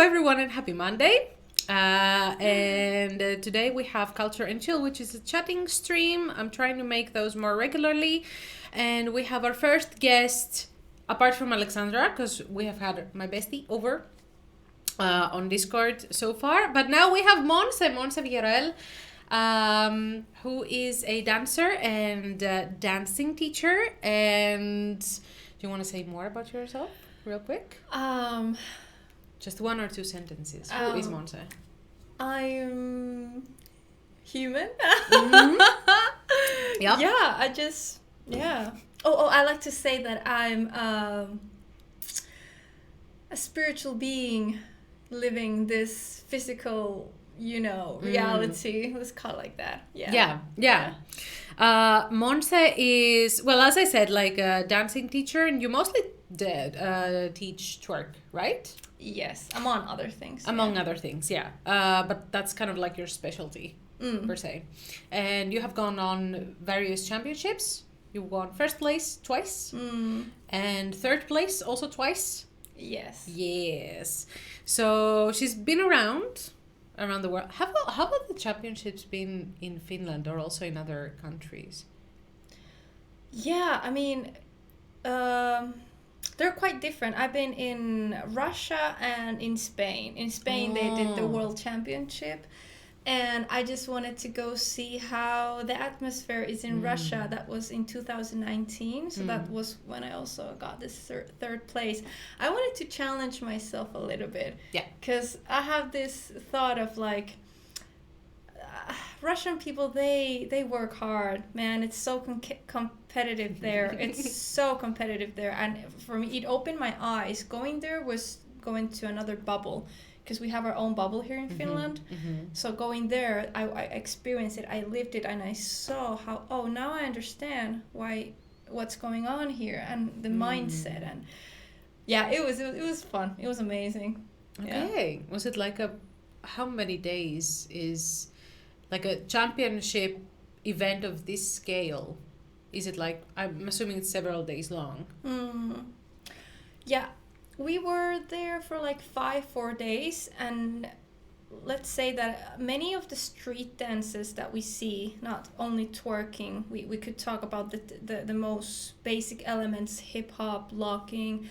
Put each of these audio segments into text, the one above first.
everyone, and happy Monday. And today we have Culture and Chill, which is a chatting stream. I'm trying to make those more regularly. And we have our first guest, apart from Alexandra, because we have had my bestie over on Discord so far. But now we have Monse Villaroel, who is a dancer and dancing teacher. And do you want to say more about yourself real quick? Just one or two sentences. Who is Monse? I'm human. Mm-hmm. Yep. Yeah. Oh, I like to say that I'm a spiritual being living this physical, reality. Let's call it like that. Yeah. Monse is, well, as I said, like a dancing teacher, and you mostly teach twerk, right? Yes, among other things. Among other things, yeah. But that's kind of like your specialty, per se. And you have gone on various championships. You won first place twice, and third place also twice. Yes. So she's been around the world. How about the championships been in Finland or also in other countries? Yeah, I mean, they're quite different. I've been in Russia and in Spain. In Spain, they did the World Championship. And I just wanted to go see how the atmosphere is in Russia. That was in 2019. So that was when I also got this third place. I wanted to challenge myself a little bit. Yeah. Because I have this thought of like, Russian people, they work hard, man. It's so competitive there. It's so competitive there. And for me, it opened my eyes. Going there was going to another bubble. Because we have our own bubble here in Finland. So going there, I experienced it, I lived it, and I saw how, now I understand what's going on here, and the mindset, and yeah, it was fun. It was amazing. Okay. Yeah. Was it like how many days is like a championship event of this scale? Is it like, I'm assuming it's several days long? Yeah. We were there for like 4 days, and let's say that many of the street dances that we see, not only twerking, we could talk about the most basic elements, hip-hop, locking,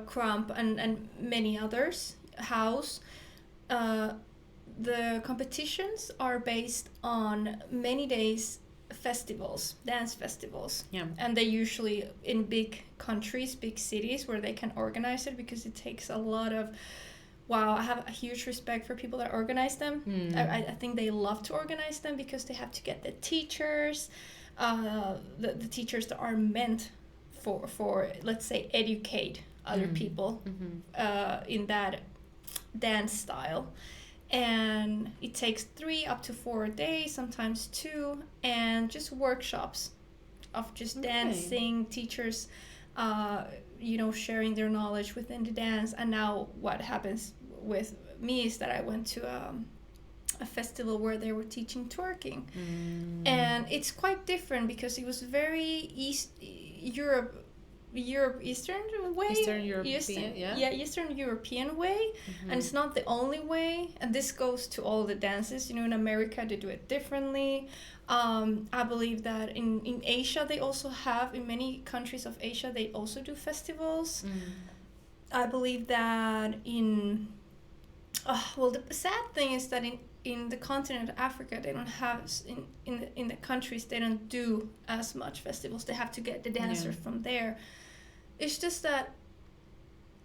crump, and many others, house. The competitions are based on many days dance festivals, and they usually in big countries, big cities where they can organize it, because it takes a lot of I have a huge respect for people that organize them. I think they love to organize them because they have to get the teachers, the teachers that are meant for let's say educate other people in that dance style. And it takes 3 up to 4 days, sometimes 2, and just workshops of just dancing, teachers, sharing their knowledge within the dance. And now what happens with me is that I went to a festival where they were teaching twerking, and it's quite different because it was very Eastern European way, and it's not the only way, and this goes to all the dances. In America they do it differently. I believe that in Asia they also have, in many countries of Asia they also do festivals. I believe that the sad thing is that in the continent of Africa, they don't have, in the countries, they don't do as much festivals. They have to get the dancers from there. It's just that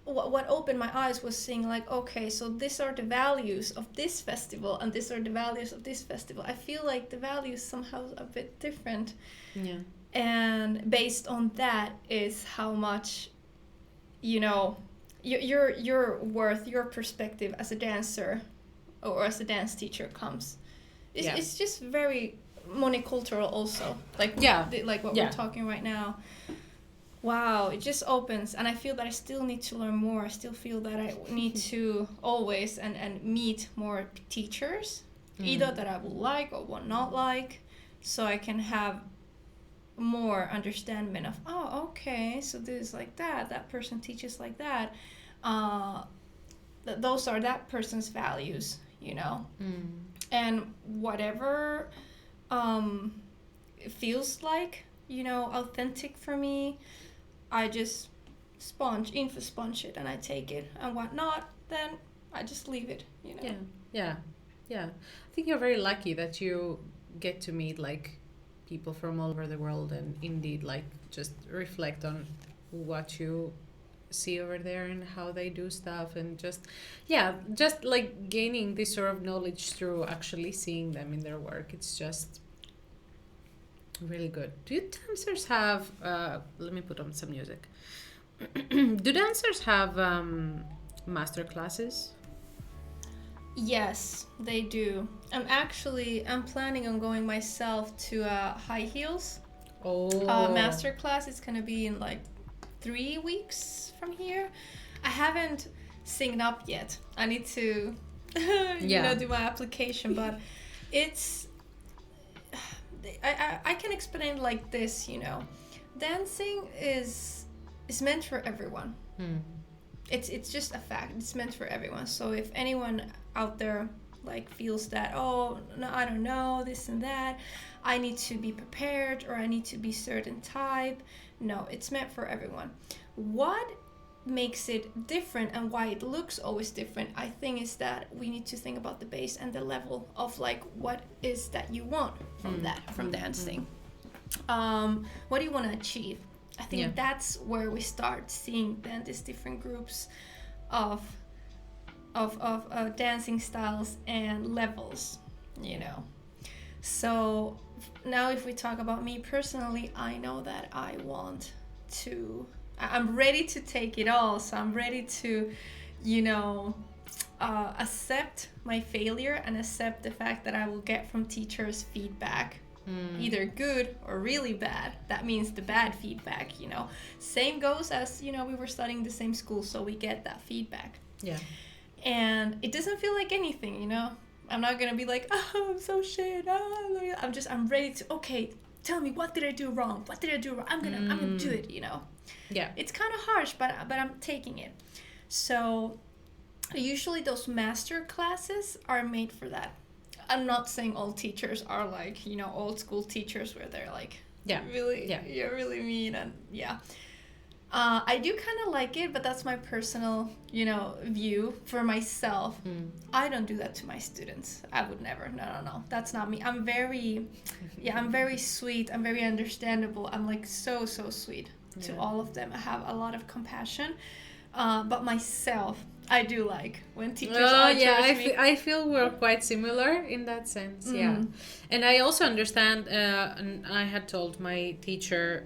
what opened my eyes was seeing like, okay, so these are the values of this festival, and these are the values of this festival. I feel like the values somehow a bit different. Yeah. And based on that is how much, your worth, your perspective as a dancer or as a dance teacher comes. It's just very monocultural also. Like what we're talking right now. Wow, it just opens, and I feel that I still need to learn more. I still feel that I need to always and meet more teachers, either that I will like or will not like, so I can have more understanding of, okay, so this is like that person teaches like that. uh, those are that person's values, you know. And whatever it feels like, you know, authentic for me, I just info sponge it, and I take it, and what not, then I just leave it, you know. Yeah. I think you're very lucky that you get to meet like people from all over the world and indeed like just reflect on what you see over there and how they do stuff, and just like gaining this sort of knowledge through actually seeing them in their work. It's just really good. Do dancers have let me put on some music. Do dancers have master classes? Yes, they do. I'm planning on going myself to high heels master class. It's gonna be in like 3 weeks from here. I haven't synced up yet. I need to do my application, but it's I can explain it like this, you know. Dancing is meant for everyone. It's just a fact. It's meant for everyone. So if anyone out there like feels that, oh no, I don't know this and that, I need to be prepared, or I need to be certain type, no, it's meant for everyone. What makes it different and why it looks always different, I think, is that we need to think about the base and the level of like what is that you want from dancing. What do you want to achieve? I think that's where we start seeing then these different groups of dancing styles and levels, you know. So now if we talk about me personally, I know that I'm ready to take it all. So I'm ready to, you know, accept my failure and accept the fact that I will get from teachers feedback. Either good or really bad. That means the bad feedback, you know. Same goes as, you know, we were studying the same school, so we get that feedback. Yeah. And it doesn't feel like anything, you know. I'm not gonna be like, oh, I'm so shit. I'm ready to, okay, tell me, what did I do wrong? What did I do wrong? I'm gonna do it, you know. Yeah. It's kind of harsh, but I'm taking it. So usually those master classes are made for that. I'm not saying all teachers are like, you know, old school teachers where they're like, you're really mean, and I do kind of like it, but that's my personal, you know, view for myself. I don't do that to my students. I would never. No. That's not me. I'm very sweet. I'm very understandable. I'm like so sweet to all of them. I have a lot of compassion. But myself, I do like when teachers me. I feel we're quite similar in that sense. Yeah, and I also understand. And I had told my teacher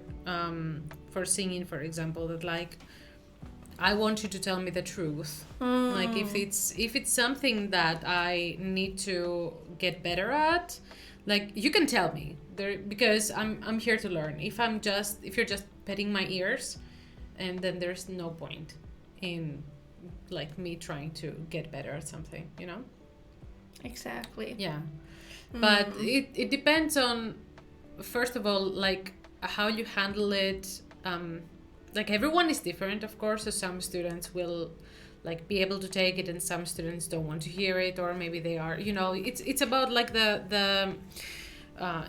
for singing, for example, that like I want you to tell me the truth. Like if it's something that I need to get better at, like you can tell me there, because I'm here to learn. If you're just petting my ears, and then there's no point in like me trying to get better at something, you know. Exactly. Yeah. But it depends on, first of all, like how you handle it. Like everyone is different, of course, so some students will like be able to take it and some students don't want to hear it, or maybe they are, you know, it's about like the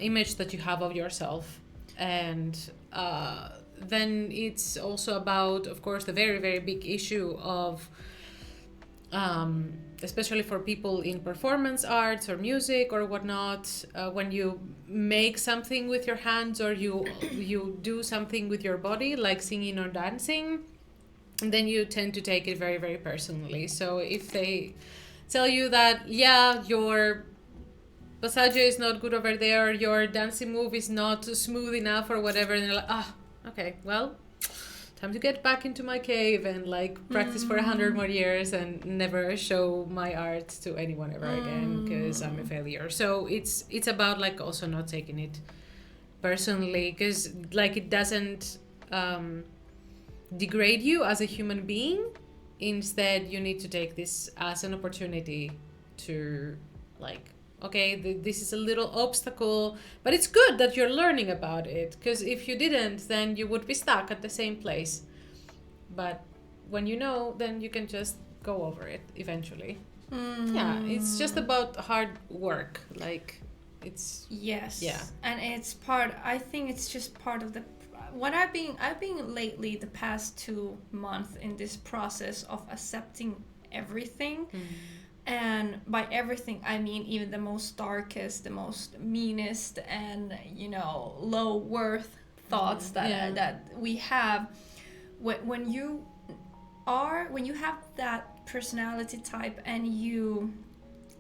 image that you have of yourself. And then it's also about, of course, the very, very big issue of especially for people in performance arts or music or whatnot, when you make something with your hands, or you do something with your body, like singing or dancing, then you tend to take it very, very personally. So if they tell you that, yeah, your passaggio is not good over there, your dancing move is not smooth enough or whatever, and they're like, okay, well, time to get back into my cave and like practice for 100 more years and never show my art to anyone ever again because I'm a failure. So it's about like also not taking it personally, because like it doesn't degrade you as a human being. Instead, you need to take this as an opportunity to like, okay, this is a little obstacle, but it's good that you're learning about it, because if you didn't, then you would be stuck at the same place. But when you know, then you can just go over it eventually. Mm. Yeah, it's just about hard work. Like, it's... Yes. Yeah. And it's part, I think it's just part of the, what I've been lately the past 2 months in this process of accepting everything. And by everything, I mean even the most darkest, the most meanest, and low worth thoughts that we have. When you have that personality type and you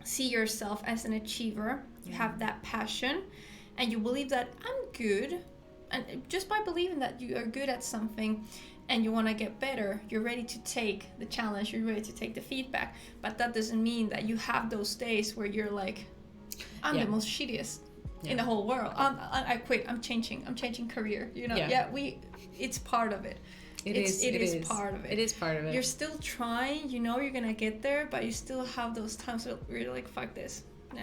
see yourself as an achiever, you have that passion, and you believe that I'm good, and just by believing that you are good at something and you want to get better, you're ready to take the challenge, you're ready to take the feedback. But that doesn't mean that you have those days where you're like, I'm the most shittiest in the whole world. I quit. I'm changing career. It's part of it. It is part of it. It is part of it. You're still trying. You're gonna get there, but you still have those times where you're like, fuck this. No,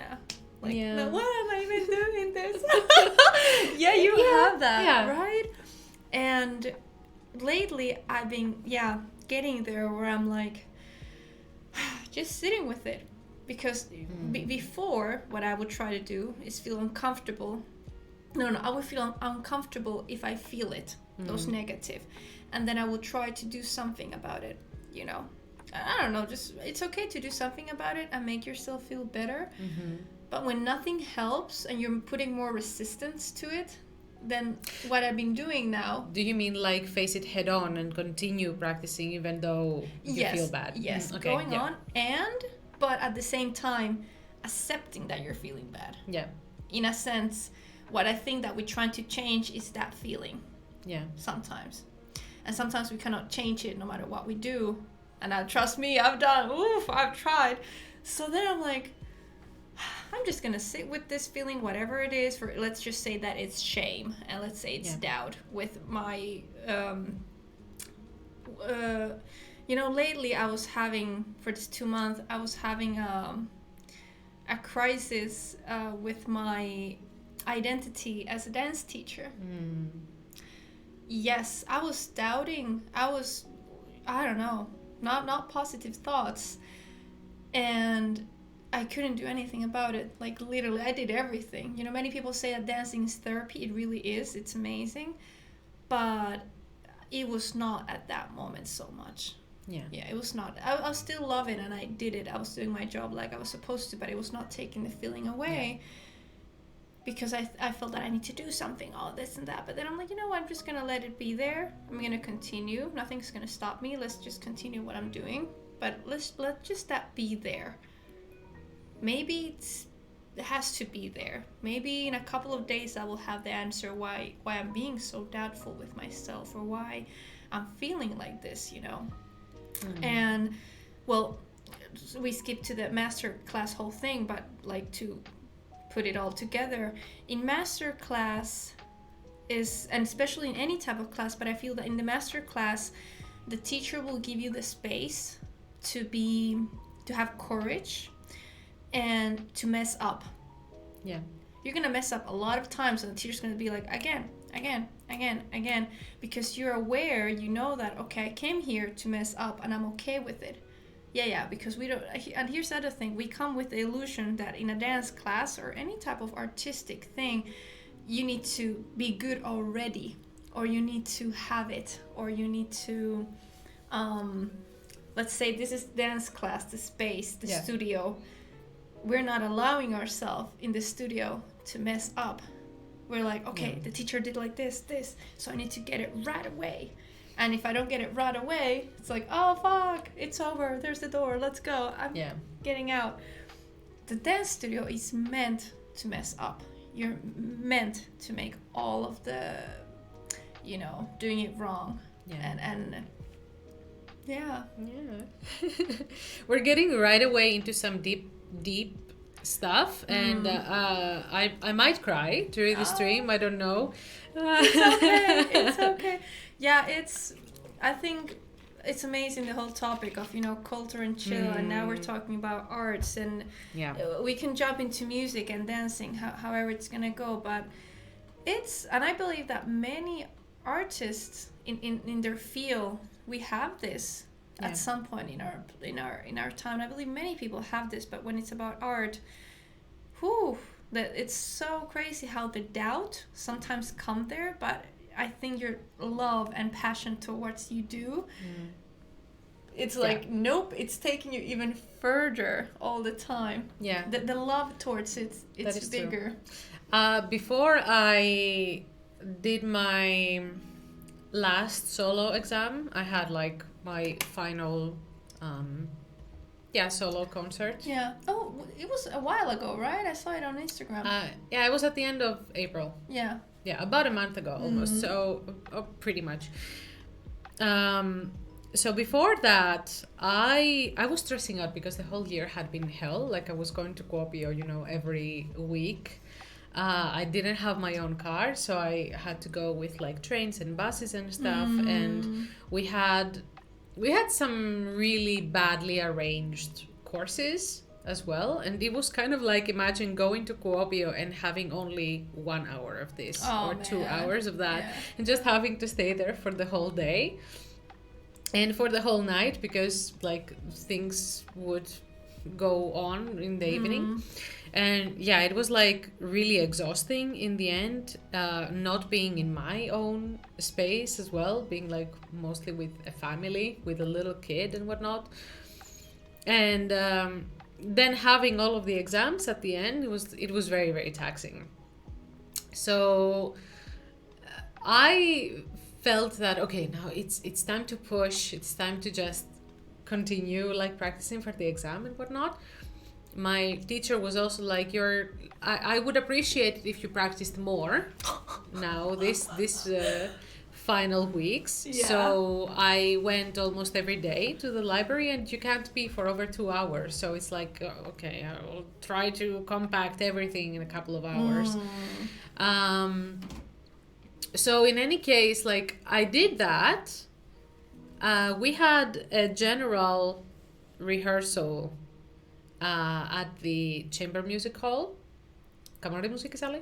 why am I even doing this? You have that, right? And lately I've been getting there where I'm like just sitting with it, because before, what I would try to do is feel uncomfortable. I would feel uncomfortable if I feel it, those negative, and then I would try to do something about it. I don't know, just it's okay to do something about it and make yourself feel better. But when nothing helps and you're putting more resistance to it, then what I've been doing now... Do you mean like face it head on and continue practicing even though you feel bad? Yes, okay, going on, but at the same time accepting that you're feeling bad. Yeah. In a sense, what I think that we're trying to change is that feeling. Yeah. Sometimes. And sometimes we cannot change it no matter what we do. And trust me, I've tried. So then I'm like, I'm just gonna sit with this feeling, whatever it is. Let's just say that it's shame, and let's say it's doubt. With my, lately I was having, for this 2 months, I was having a crisis with my identity as a dance teacher. Yes, I was doubting. I don't know, not positive thoughts, and I couldn't do anything about it. Like, literally, I did everything. Many people say that dancing is therapy. It really is. It's amazing. But it was not at that moment so much. Yeah, it was not. I still love it, and I did it. I was doing my job like I was supposed to, but it was not taking the feeling away. Because I felt that I need to do something, all this and that. But then I'm like, I'm just going to let it be there. I'm going to continue. Nothing's going to stop me. Let's just continue what I'm doing. But let just that be there. Maybe it has to be there. Maybe in a couple of days I will have the answer why I'm being so doubtful with myself, or why I'm feeling like this, And, well, we skipped to the master class whole thing, but like to put it all together. In master class and especially in any type of class, but I feel that in the master class, the teacher will give you the space to have courage and to mess up. Yeah. You're going to mess up a lot of times, and the teacher's going to be like, again, because you're aware, that, okay, I came here to mess up and I'm okay with it. Yeah, because we don't, and here's the other thing, we come with the illusion that in a dance class or any type of artistic thing, you need to be good already, or you need to have it, or you need to, let's say this is dance class, the space, the studio. We're not allowing ourselves in the studio to mess up. We're like, okay, the teacher did like this, so I need to get it right away. And if I don't get it right away, it's like, oh, fuck, it's over. There's the door. Let's go. I'm getting out. The dance studio is meant to mess up. You're meant to make all of the, doing it wrong. We're getting right away into some deep stuff, and I might cry during the stream. I don't know. It's okay. Yeah, I think it's amazing, the whole topic of culture in Chile, and now we're talking about arts, and we can jump into music and dancing, however it's gonna go. But and I believe that many artists in their field, we have this at some point in our time. I believe many people have this, but when it's about art, that it's so crazy how the doubt sometimes come there, but I think your love and passion towards you do. It's like, nope, it's taking you even further all the time. Yeah. The love towards it's bigger. Before I did my last solo exam, I had like my final solo concert. Yeah. Oh, it was a while ago, right? I saw it on Instagram. It was at the end of April. Yeah. Yeah, about a month ago almost. So pretty much. So before that, I was stressing out because the whole year had been hell. Like I was going to Kuopio, every week. I didn't have my own car, so I had to go with like trains and buses and stuff. And we had some really badly arranged courses as well. And it was kind of like, imagine going to Kuopio and having only 1 hour of this 2 hours of that, and just having to stay there for the whole day. And for the whole night, because like things would go on in the evening. And it was like really exhausting in the end, not being in my own space as well, being like mostly with a family, with a little kid and whatnot. And then having all of the exams at the end, it was very, very taxing. So I felt that, okay, now it's time to push, it's time to just continue like practicing for the exam and whatnot. My teacher was also like, I would appreciate it if you practiced more now this final weeks. So I went almost every day to the library, and you can't be for over 2 hours, so it's like, okay, I'll try to compact everything in a couple of hours. So in any case, like I did that. We had a general rehearsal at the chamber music hall, Kamarimusiikkisali,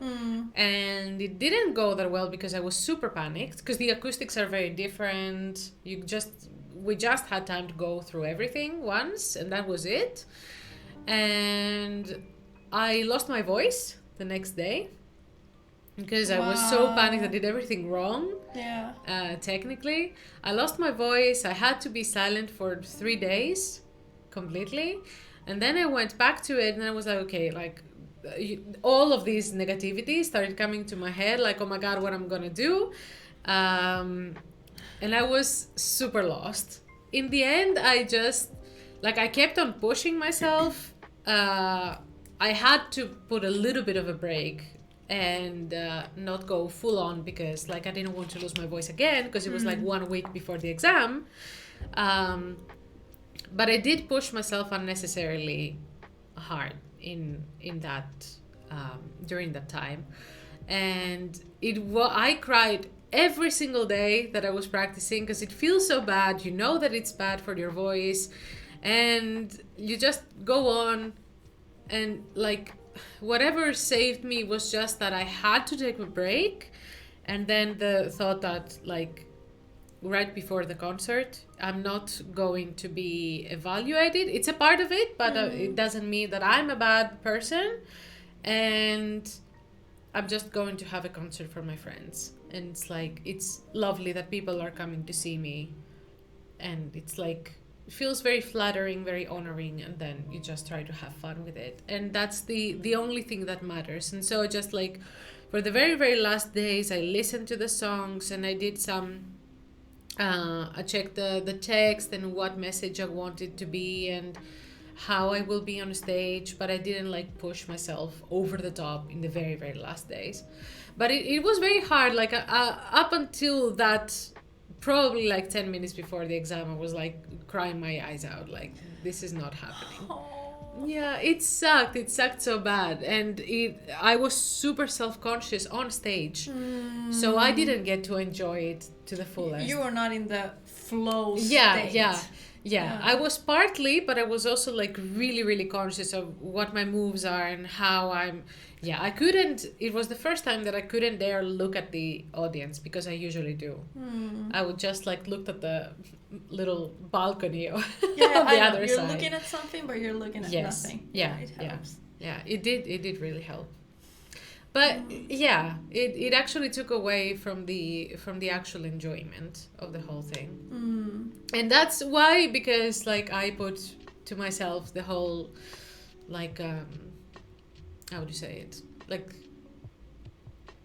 and it didn't go that well because I was super panicked, because the acoustics are very different. We just had time to go through everything once, and that was it. And I lost my voice the next day, because I was so panicked. I did everything wrong. Technically, I lost my voice. I had to be silent for 3 days completely. And then I went back to it, and I was like, okay, like all of these negativity started coming to my head, like, oh my God, what I'm going to do. And I was super lost. In the end, I just, like, I kept on pushing myself. I had to put a little bit of a break and not go full on, because like I didn't want to lose my voice again, because it was like 1 week before the exam. But I did push myself unnecessarily hard in that during that time, and I cried every single day that I was practicing, because it feels so bad. That it's bad for your voice, and you just go on, and like whatever saved me was just that I had to take a break. And then the thought that, like, right before the concert, I'm not going to be evaluated. It's a part of it, but it doesn't mean that I'm a bad person. And I'm just going to have a concert for my friends. And it's like, it's lovely that people are coming to see me. And it's like, it feels very flattering, very honoring, and then you just try to have fun with it. And that's the only thing that matters. And so just like, for the very, very last days, I listened to the songs, and I did some, I checked the text and what message I wanted to be and how I will be on stage, but I didn't like push myself over the top in the very, very last days. But it was very hard, like up until that, probably like 10 minutes before the exam, I was like crying my eyes out, like this is not happening. Yeah, it sucked so bad, and I was super self-conscious on stage, so I didn't get to enjoy it to the fullest. You were not in the flow state. Yeah, I was partly, but I was also like really, really conscious of what my moves are and how I'm. Yeah, I couldn't. It was the first time that I couldn't dare look at the audience because I usually do. I would just like look at the little balcony on the other you're side. You're looking at something, but you're looking at nothing. Yeah, it helps. Yeah, it did. It did really help. But yeah, it actually took away from the actual enjoyment of the whole thing. And that's why, because like I put to myself the whole like how would you say it? Like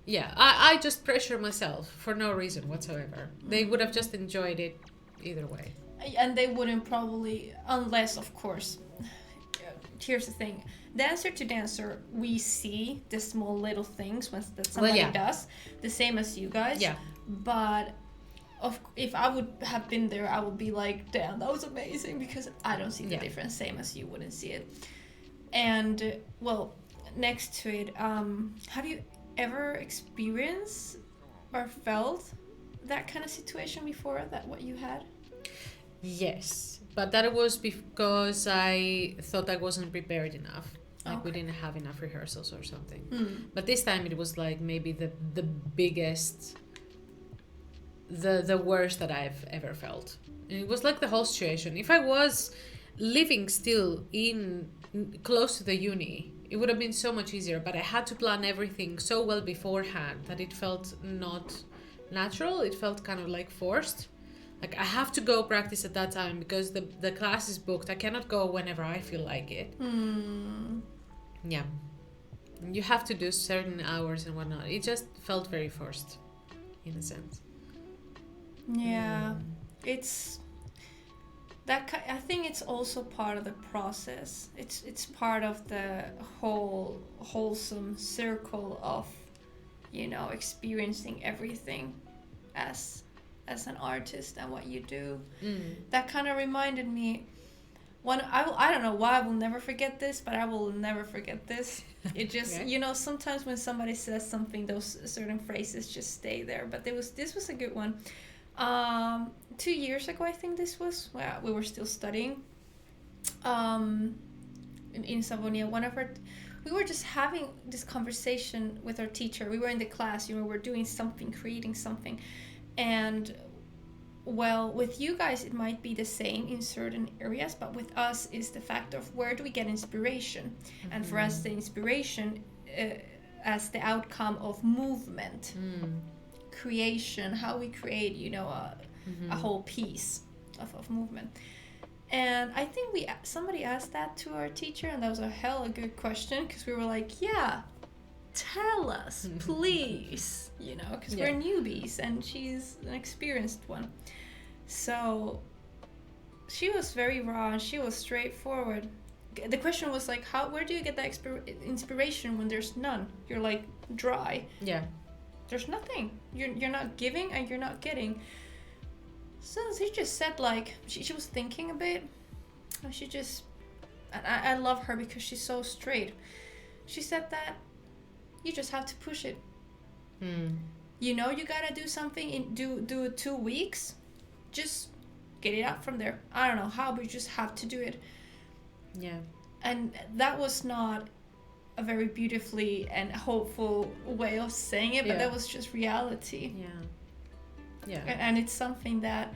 yeah, I just pressure myself for no reason whatsoever. They would have just enjoyed it either way. And they wouldn't probably, unless of course, here's the thing, dancer to dancer, we see the small little things that somebody does, the same as you guys. Yeah. But if I would have been there, I would be like, damn, that was amazing, because I don't see the difference, same as you wouldn't see it. And well, next to it, have you ever experienced or felt that kind of situation before, that what you had? Yes, but that was because I thought I wasn't prepared enough. Like we didn't have enough rehearsals or something. But this time it was like maybe the biggest, the worst that I've ever felt. And it was like the whole situation. If I was living still in close to the uni, it would have been so much easier. But I had to plan everything so well beforehand that it felt not natural. It felt kind of like forced. Like I have to go practice at that time because the class is booked. I cannot go whenever I feel like it. Yeah. You have to do certain hours and whatnot. It just felt very forced, in a sense. Yeah. It's that I think it's also part of the process. It's part of the whole wholesome circle of, you know, experiencing everything as an artist and what you do. That kind of reminded me, I don't know why I will never forget this, but I will never forget this. It just you know, sometimes when somebody says something, those certain phrases just stay there. But this was a good one. 2 years ago, I think this was, well, we were still studying in Savonia. We were just having this conversation with our teacher. We were in the class, you know, we're doing something, creating something. And well, with you guys it might be the same in certain areas, but with us is the fact of where do we get inspiration. And for us, the inspiration as the outcome of movement, creation, how we create, you know, a whole piece of movement. And I think somebody asked that to our teacher, and that was a hella good question, because we were like, yeah, tell us, please, you know, because we're newbies and she's an experienced one. So she was very raw and she was straightforward. The question was like, where do you get that inspiration when there's none? You're like dry. Yeah. There's nothing. You're not giving and you're not getting. So she just said, like, she was thinking a bit. And she just, and I love her because she's so straight. She said that you just have to push it. You know, you gotta do something do it 2 weeks. Just get it out from there. I don't know how, but you just have to do it. Yeah. And that was not a very beautifully and hopeful way of saying it, but that was just reality. Yeah. And it's something that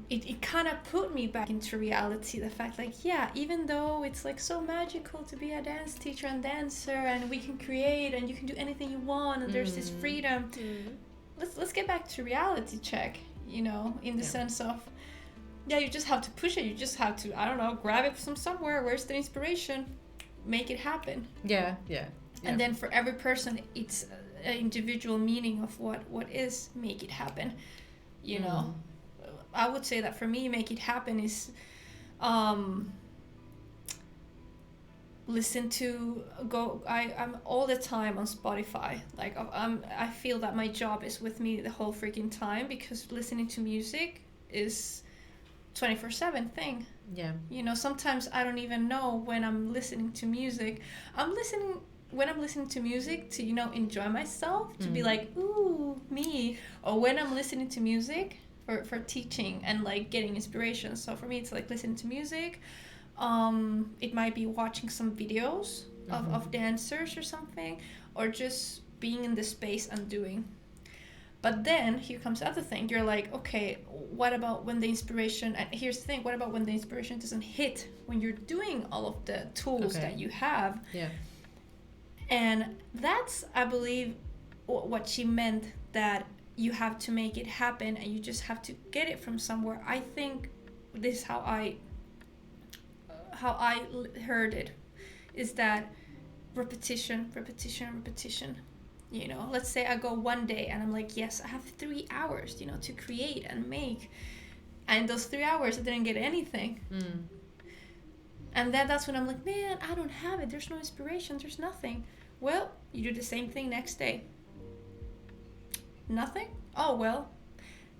it kind of put me back into reality. The fact, like, yeah, even though it's like so magical to be a dance teacher and dancer, and we can create and you can do anything you want, and there's this freedom. Let's get back to reality check, you know, in the sense of, you just have to push it. You just have to, I don't know, grab it from somewhere. Where's the inspiration? Make it happen. Yeah. And then for every person, it's an individual meaning of what is make it happen. You know, I would say that for me, make it happen is listen to I'm all the time on Spotify. Like I feel that my job is with me the whole freaking time, because listening to music is 24/7 thing. Yeah. You know, sometimes I don't even know when I'm listening to music. When I'm listening to music to, you know, enjoy myself, to be like, ooh, me. Or when I'm listening to music for teaching and like getting inspiration. So for me, it's like listening to music. It might be watching some videos of dancers or something, or just being in the space and doing. But then here comes the other thing. You're like, okay, what about when the inspiration, and here's the thing, what about when the inspiration doesn't hit when you're doing all of the tools that you have? Yeah. And that's, I believe, what she meant, that you have to make it happen and you just have to get it from somewhere. I think this is how I heard it, is that repetition. You know, let's say I go one day and I'm like, yes, I have 3 hours, you know, to create and make. And those 3 hours, I didn't get anything. And then that's when I'm like, man, I don't have it. There's no inspiration. There's nothing. Well, you do the same thing next day. Nothing? Oh, well,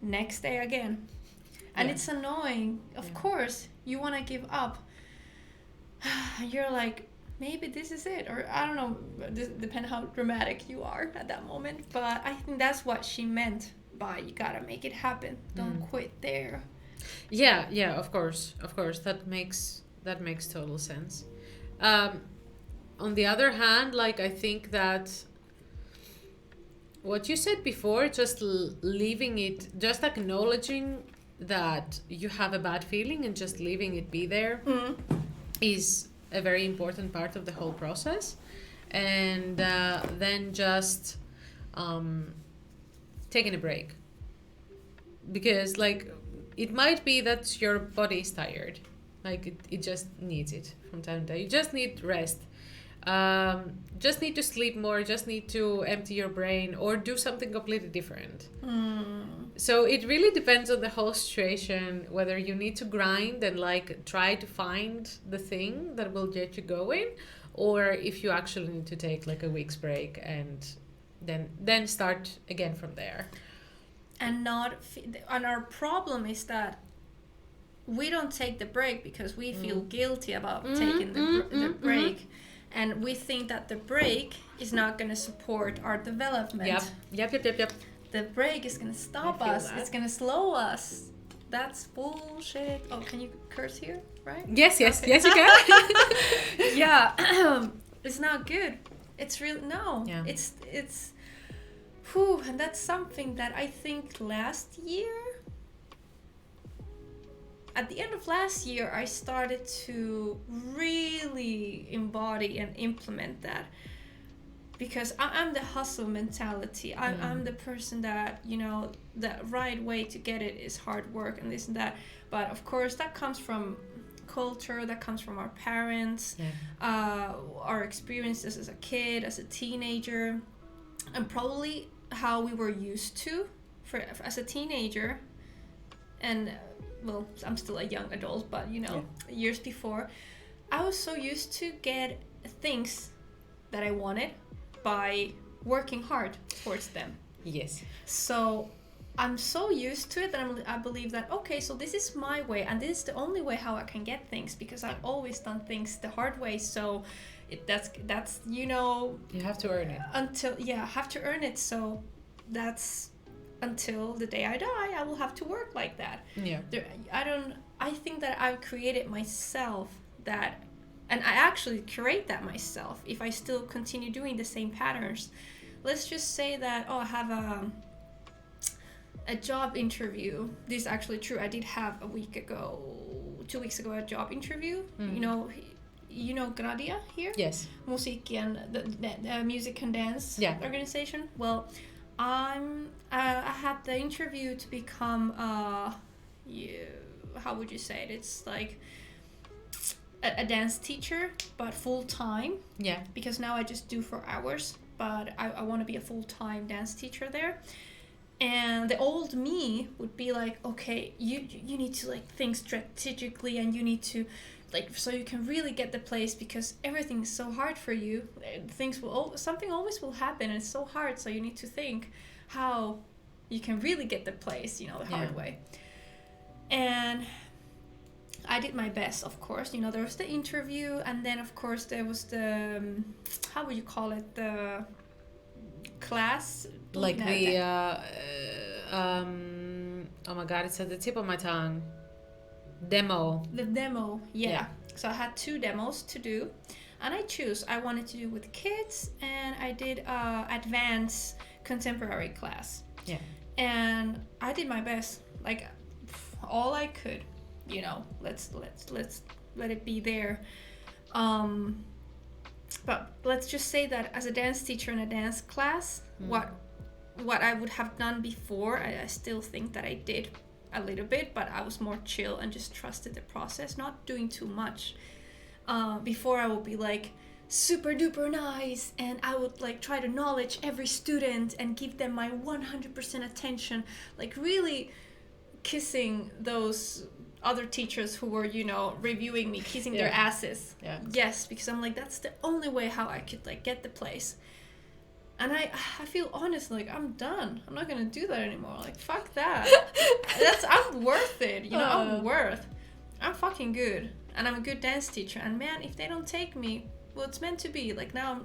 next day again. And it's annoying. Of course, you want to give up. You're like, maybe this is it, or I don't know, depending how dramatic you are at that moment. But I think that's what she meant by you gotta make it happen. Don't quit there. Yeah, of course. That makes total sense. On the other hand, like, I think that what you said before, just leaving it, just acknowledging that you have a bad feeling and just leaving it be there is a very important part of the whole process. And then just taking a break, because like it might be that your body is tired, like it just needs it from time to time. You just need rest, just need to sleep more, just need to empty your brain or do something completely different. So it really depends on the whole situation, whether you need to grind and like try to find the thing that will get you going, or if you actually need to take like a week's break and then start again from there. And and our problem is that we don't take the break because we feel guilty about taking the break. And we think that the break is not going to support our development. Yep. The break is going to stop us. That. It's going to slow us. That's bullshit. Oh, can you curse here? Right? Yes, okay. Yes, you can. Yeah. It's not good. It's real. No. Yeah. It's. Whew, and that's something that I think last year, at the end of last year, I started to really embody and implement that. Because I'm the hustle mentality. I'm the person that, you know, the right way to get it is hard work and this and that. But of course, that comes from culture, that comes from our parents, our experiences as a kid, as a teenager, and probably how we were used to as a teenager. And, well, I'm still a young adult, but, you know, years before, I was so used to get things that I wanted by working hard towards them. Yes. So I'm so used to it that I believe that, okay, so this is my way and this is the only way how I can get things, because I've always done things the hard way. So that's you know, you have to earn it. I have to earn it. So that's until the day I die, I will have to work like that. Yeah. I think that I've created myself that. And I actually curate that myself if I still continue doing the same patterns. Let's just say that, I have a job interview. This is actually true. I did have 2 weeks ago, a job interview. You know Gradia here? Yes. Musiken, the music and dance organization. Well, I had the interview to become, how would you say it? It's like a dance teacher, but full-time. Yeah. Because now I just do 4 hours, but I want to be a full-time dance teacher there. And the old me would be like, okay, you need to like think strategically, and you need to like, so you can really get the place, because everything is so hard for you. Something always will happen, and it's so hard. So you need to think how you can really get the place, you know, the hard way. And I did my best, of course. You know, there was the interview, and then of course there was the how would you call it, the class, like the Oh my god, it's at the tip of my tongue. Demo. The demo, yeah. So I had 2 demos to do, and I wanted to do with kids, and I did advanced contemporary class. Yeah. And I did my best, like all I could, you know. Let's let it be there. But let's just say that as a dance teacher in a dance class, what I would have done before, I still think that I did a little bit, but I was more chill and just trusted the process, not doing too much. Before I would be like super duper nice, and I would like try to knowledge every student and give them my 100% attention, like really kissing those other teachers who were, you know, reviewing me, kissing their asses. Yeah. Yes, because I'm like, that's the only way how I could like get the place. And I feel honest, like I'm done. I'm not gonna do that anymore. Like fuck that. I'm worth it. You know, I'm fucking good, and I'm a good dance teacher. And man, if they don't take me, well, it's meant to be. Like now,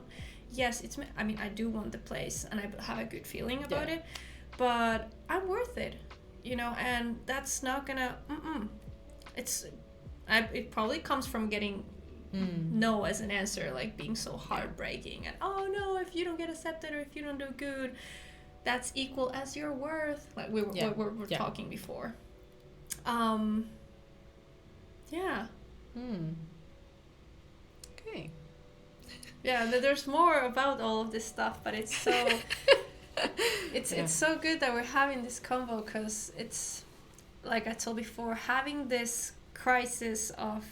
I mean, I do want the place, and I have a good feeling about it, but I'm worth it. You know, and that's not gonna. It probably comes from getting no as an answer, like being so heartbreaking, and oh no, if you don't get accepted or if you don't do good, that's equal as your worth, like we were talking before. Okay. Yeah, there's more about all of this stuff, but it's so it's so good that we're having this convo, because it's like I told before, having this crisis of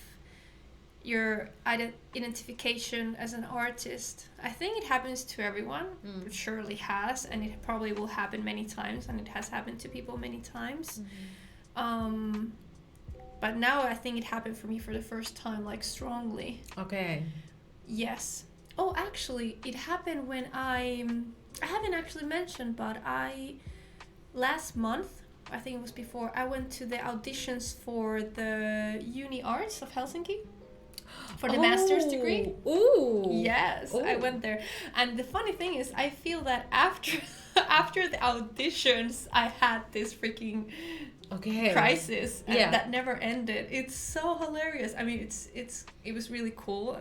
your identification as an artist. I think it happens to everyone. It surely has, and it probably will happen many times, and it has happened to people many times. But now I think it happened for me for the first time, like strongly. Okay. Yes. Oh, actually, it happened when I haven't actually mentioned, but last month, I think it was before, I went to the auditions for the Uni Arts of Helsinki for the master's degree. Ooh. Yes, I went there. And the funny thing is, I feel that after the auditions, I had this freaking crisis, and that never ended. It's so hilarious. I mean, it was really cool,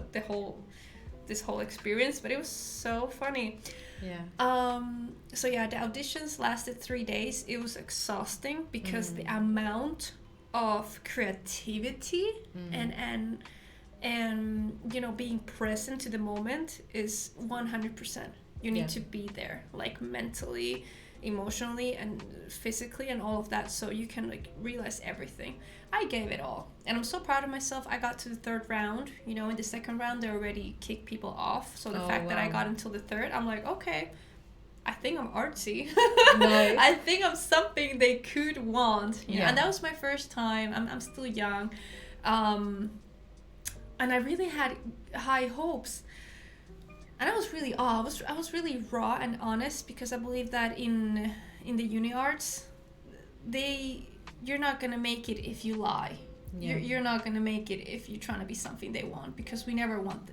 this whole experience, but it was so funny. So the auditions lasted 3 days. It was exhausting because the amount of creativity and you know, being present to the moment is 100%. You need to be there, like mentally, emotionally, and physically, and all of that, so you can like realize everything. I gave it all, and I'm so proud of myself. I got to the 3rd round. You know, in the 2nd round they already kicked people off, so the fact that I got until the 3rd, I'm like, okay, I think I'm artsy. Nice. I think I'm something they could want, you know? And that was my first time. I'm still young, and I really had high hopes. And I was really I was really raw and honest, because I believe that in the Uni Arts, you're not gonna make it if you lie. You're not gonna make it if you're trying to be something they want, because we never want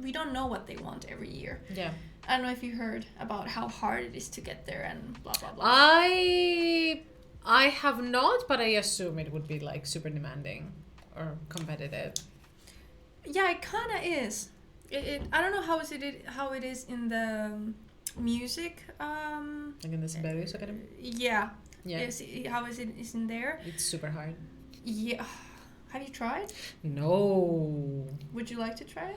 we don't know what they want every year. I don't know if you heard about how hard it is to get there and blah blah blah. I have not, but I assume it would be like super demanding or competitive. Yeah, it kind of is. I don't know how it is in the music. Like in the Sibelius Academy. Yeah. How is it in there? It's super hard. Yeah. Have you tried? No. Would you like to try?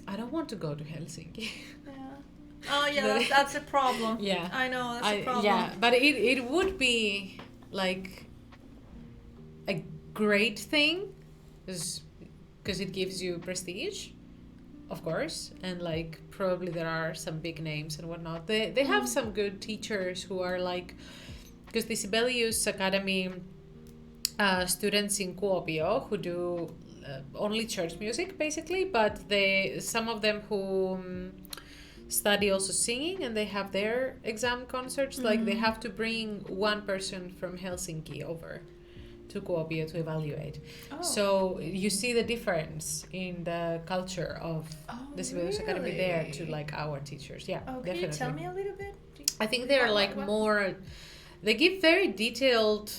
I don't want to go to Helsinki. Yeah. Oh yeah, that's a problem. Yeah. I know, that's a problem. Yeah, but it would be like a great thing, because it gives you prestige, of course, and like probably there are some big names and whatnot. They have some good teachers who are like, because the Sibelius Academy students in Kuopio who do only church music basically, but some of them who study also singing, and they have their exam concerts, like they have to bring one person from Helsinki over to Kuopio to evaluate. So you see the difference in the culture of the Sibelius Academy there to like our teachers. Yeah, definitely. Can you tell me a little bit? I think they're like more They give very detailed.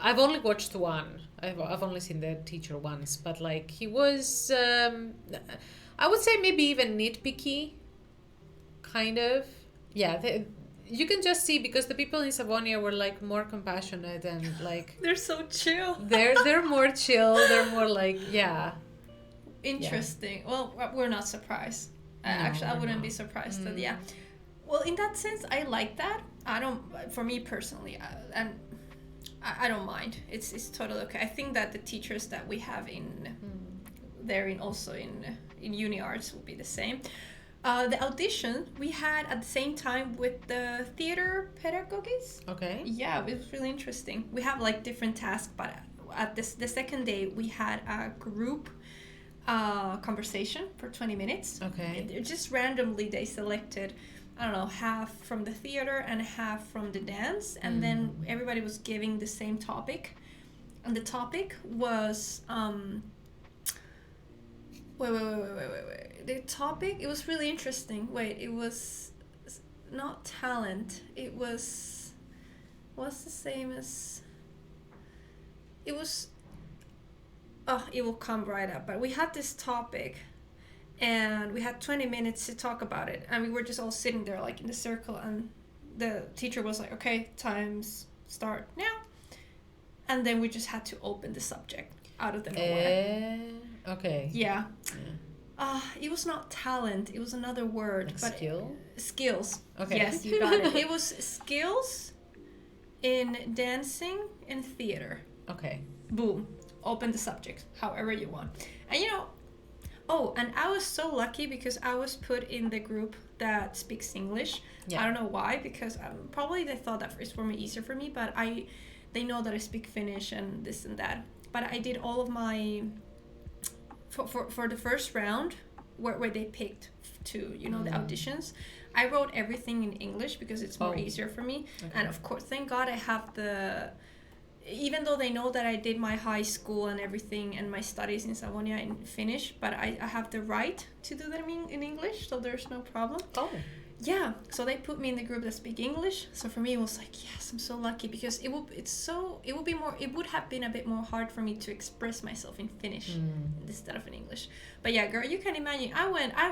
I've only watched one. I've only seen the teacher once, but like he was, I would say maybe even nitpicky, kind of. Yeah, you can just see because the people in Savonia were like more compassionate and like They're so chill. they're more chill. They're more like Interesting. Yeah. Well, we're not surprised. No, actually, I wouldn't be surprised. That, yeah. Well, in that sense, I like that. I don't. For me personally, I don't mind. It's totally okay. I think that the teachers that we have also in uni arts will be the same. The audition we had at the same time with the theater pedagogies. Okay. Yeah, it was really interesting. We have like different tasks, but at the second day we had a group conversation for 20 minutes. Okay. Just randomly they selected, I don't know, half from the theater and half from the dance, and then everybody was giving the same topic, and the topic was wait. The topic, it was really interesting. It was not talent. It was the same as. It was. Oh, it will come right up. But we had this topic, and we had 20 minutes to talk about it, and we were just all sitting there like in the circle, and the teacher was like, "Okay, times start now," and then we just had to open the subject out of the nowhere. Okay. Yeah. It was not talent. It was another word. Like but skill? Skills. Okay. Yes, you got it. It was skills in dancing and theater. Okay. Boom. Open the subject however you want. And and I was so lucky because I was put in the group that speaks English. Yeah. I don't know why, because probably they thought that it's for me easier for me, but they know that I speak Finnish and this and that. But I did all of my for the first round where they picked to the auditions, I wrote everything in English because it's more easier for me. Okay. And of course, thank God I have even though they know that I did my high school and everything and my studies in Savonia in Finnish, but I have the right to do them in English, so there's no problem. Yeah, so they put me in the group that speak English. So for me, it was like, yes, I'm so lucky, because it would have been a bit more hard for me to express myself in Finnish instead of in English. But yeah, girl, you can imagine, I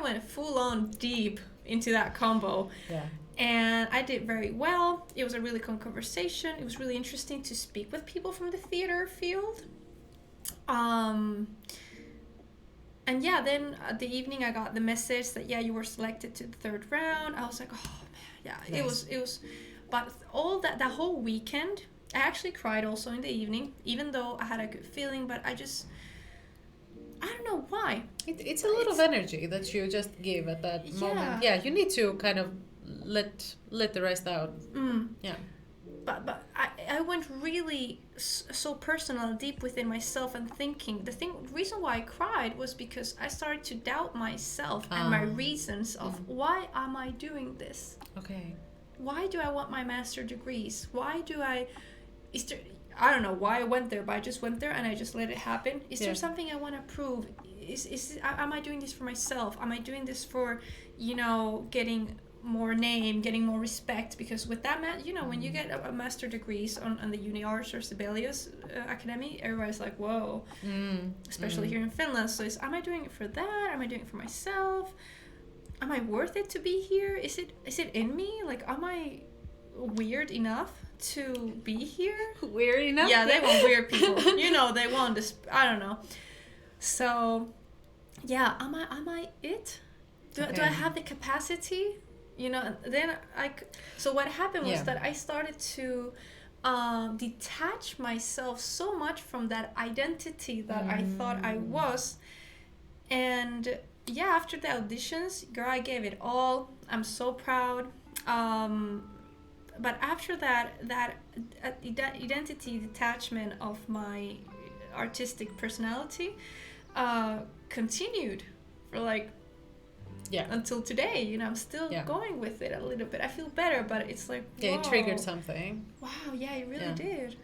went full on deep into that combo. Yeah. And I did very well. It was a really cool conversation. It was really interesting to speak with people from the theater field. And yeah, then at the evening I got the message that you were selected to the third round. I was like, oh man, yeah, nice. It was, but all that whole weekend, I actually cried also in the evening, even though I had a good feeling, but I don't know why. It's a lot of energy that you just give at that moment. Yeah, you need to kind of let the rest out. Yeah. But I went really so personal, deep within myself, and thinking. The reason why I cried was because I started to doubt myself and my reasons of why am I doing this? Okay. Why do I want my master degrees? Why do I I don't know why I went there, but I just went there and I just let it happen. Is there something I want to prove? Am I doing this for myself? Am I doing this for, getting more name, getting more respect? Because with that, when you get a master degrees on the Uni Arts or Sibelius Academy, everybody's like, whoa, especially here in Finland. So am I doing it for that? Am I doing it for myself? Am I worth it to be here? Is it in me? Like, am I weird enough to be here? Weird enough? Yeah, they want weird people. They want this, I don't know. So, yeah, am I it? Do I have the capacity? Then so what happened was that I started to detach myself so much from that identity that I thought I was. And after the auditions, girl, I gave it all. I'm so proud. But after that identity detachment of my artistic personality continued for until today. I'm still going with it a little bit. I feel better, but it's like, whoa. It triggered something. Wow, it really did.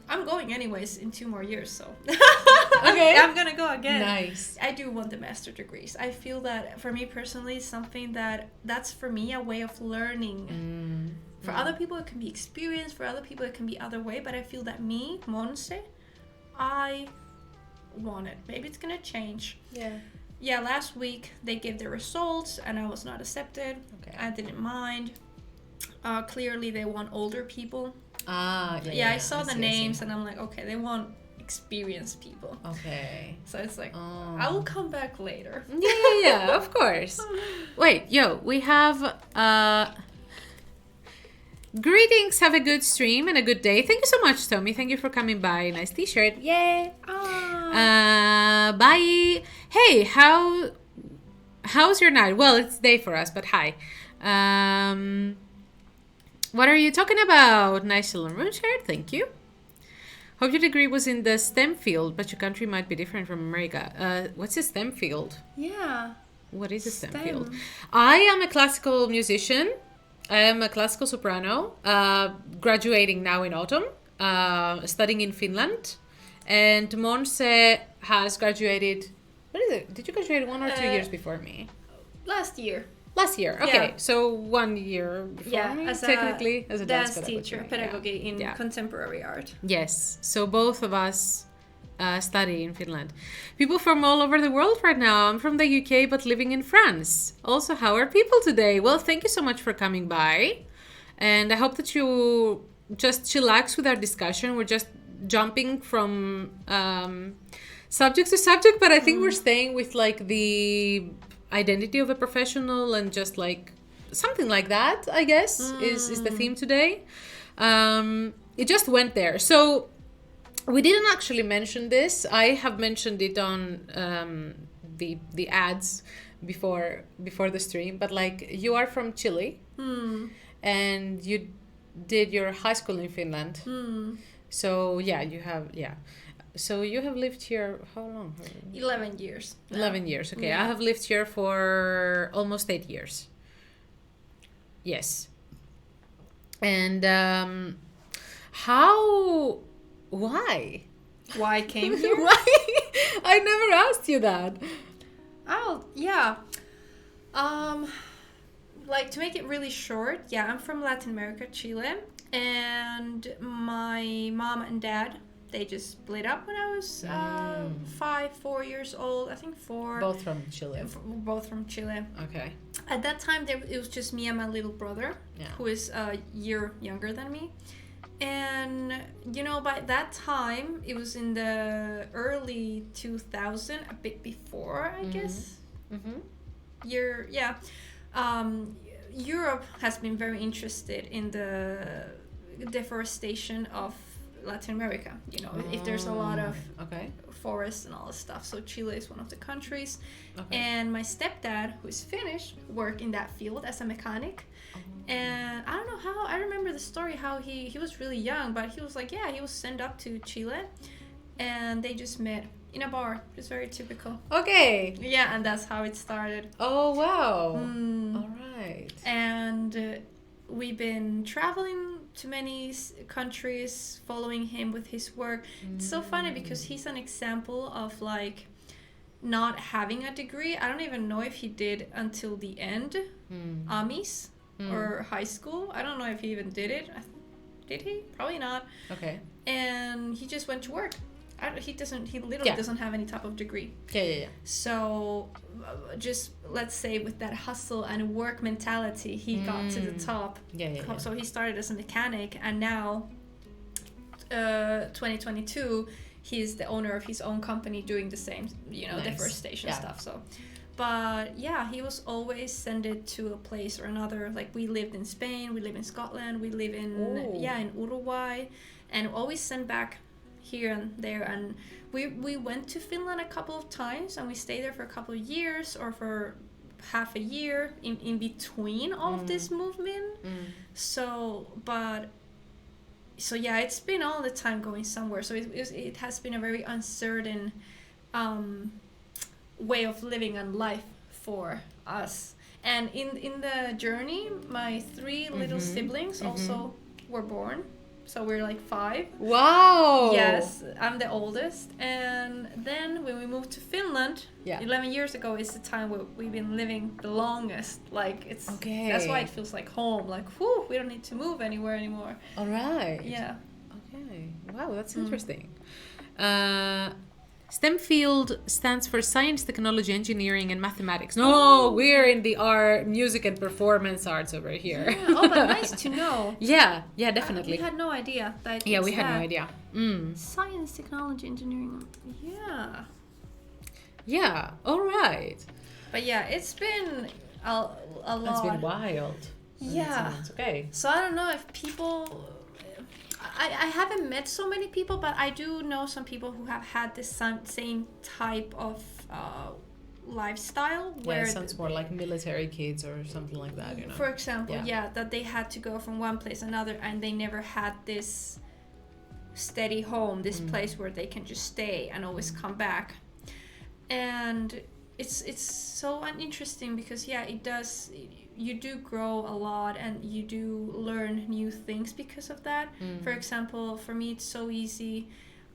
I'm going anyways in 2 more years, so okay, I'm gonna go again. Nice. I do want the master degrees. I feel that for me personally, something that's for me a way of learning For other people, it can be experience. For other people, it can be other way. But I feel that me, Monse, I want it. Maybe it's gonna change. Yeah, last week they gave the results and I was not accepted. Okay. I didn't mind. Clearly they want older people. I saw the names and I'm like, okay, they want experienced people. Okay. So it's like, I will come back later. Yeah, of course. Wait, we have greetings, have a good stream and a good day. Thank you so much, Tommy. Thank you for coming by. Nice t-shirt. Yay. Bye. Hey, how's your night? Well, it's day for us, but hi. What are you talking about? Nice little room shirt. Thank you. Hope your degree was in the STEM field, but your country might be different from America. What's a STEM field? Yeah. What is a STEM field? I am a classical musician. I am a classical soprano, graduating now in autumn, studying in Finland. And Monse has graduated, what is it? Did you graduate 1 or 2 years before me? Last year. Last year, okay. Yeah. So 1 year before me, technically, as a dance teacher, pedagogy in contemporary art. Yes, so both of us study in Finland. People from all over the world right now. I'm from the UK, but living in France. Also, how are people today? Well, thank you so much for coming by. And I hope that you just chillax with our discussion. We're just jumping from subject to subject, but I think we're staying with like the identity of a professional and just like something like that, I guess, is the theme today. It just went there. So we didn't actually mention this. I have mentioned it on the ads before the stream, but like you are from Chile and you did your high school in Finland. So so you have lived here how long? 11 years. 11 years, okay. Yeah. I have lived here for almost 8 years. Yes. And why? Why I came here? Why? I never asked you that. Oh, yeah. Like to make it really short, I'm from Latin America, Chile, and my mom and dad, they just split up when I was 4 years old. I think 4. Both from Chile. Both from Chile. Okay. At that time, it was just me and my little brother, who is a year younger than me. And, by that time, it was in the early 2000, a bit before, I guess. Europe has been very interested in the deforestation of Latin America, if there's a lot of forests and all this stuff. So Chile is one of the countries. And my stepdad, who is Finnish, worked in that field as a mechanic. And I don't know how, I remember the story how he was really young, but he was like, he was sent up to Chile and they just met in a bar. It's very typical. Okay. Yeah, and that's how it started. Oh, wow. All right. And we've been traveling to many countries, following him with his work. It's so funny because he's an example of like not having a degree. I don't even know if he did until the end, AMIS or high school. I don't know if he even did it. Did he? Probably not. Okay. And he just went to work. He literally doesn't have any type of degree. Yeah. So just let's say with that hustle and work mentality, he got to the top. Yeah. So he started as a mechanic, and now 2022 he's the owner of his own company doing the same, deforestation stuff. So but he was always sent to a place or another. Like we lived in Spain, we live in Scotland, we live in in Uruguay, and always sent back here and there. And we went to Finland a couple of times, and we stayed there for a couple of years or for half a year in between all of this movement. So it's been all the time going somewhere. So it has been a very uncertain way of living and life for us. And in the journey, my 3 little siblings also were born. So we're like 5. Wow. Yes, I'm the oldest. And then when we moved to Finland, 11 years ago is the time where we've been living the longest. Like it's that's why it feels like home. Like, whew, we don't need to move anywhere anymore. All right. Yeah. Okay. Wow, that's interesting. STEM field stands for science, technology, engineering, and mathematics. No, we're in the art, music, and performance arts over here. Yeah. Oh, but nice to know. Yeah, definitely. We had no idea that. Yeah, we had no idea. Science, technology, engineering. Yeah. Yeah. All right. But yeah, it's been a lot. It's been wild. Yeah. It's okay. So I don't know if people. I haven't met so many people, but I do know some people who have had this same type of lifestyle. Where it sounds more like military kids or something like that, you know. For example, that they had to go from one place to another, and they never had this steady home, this place where they can just stay and always come back. And it's so uninteresting because it does. You do grow a lot and you do learn new things because of that. For example, for me it's so easy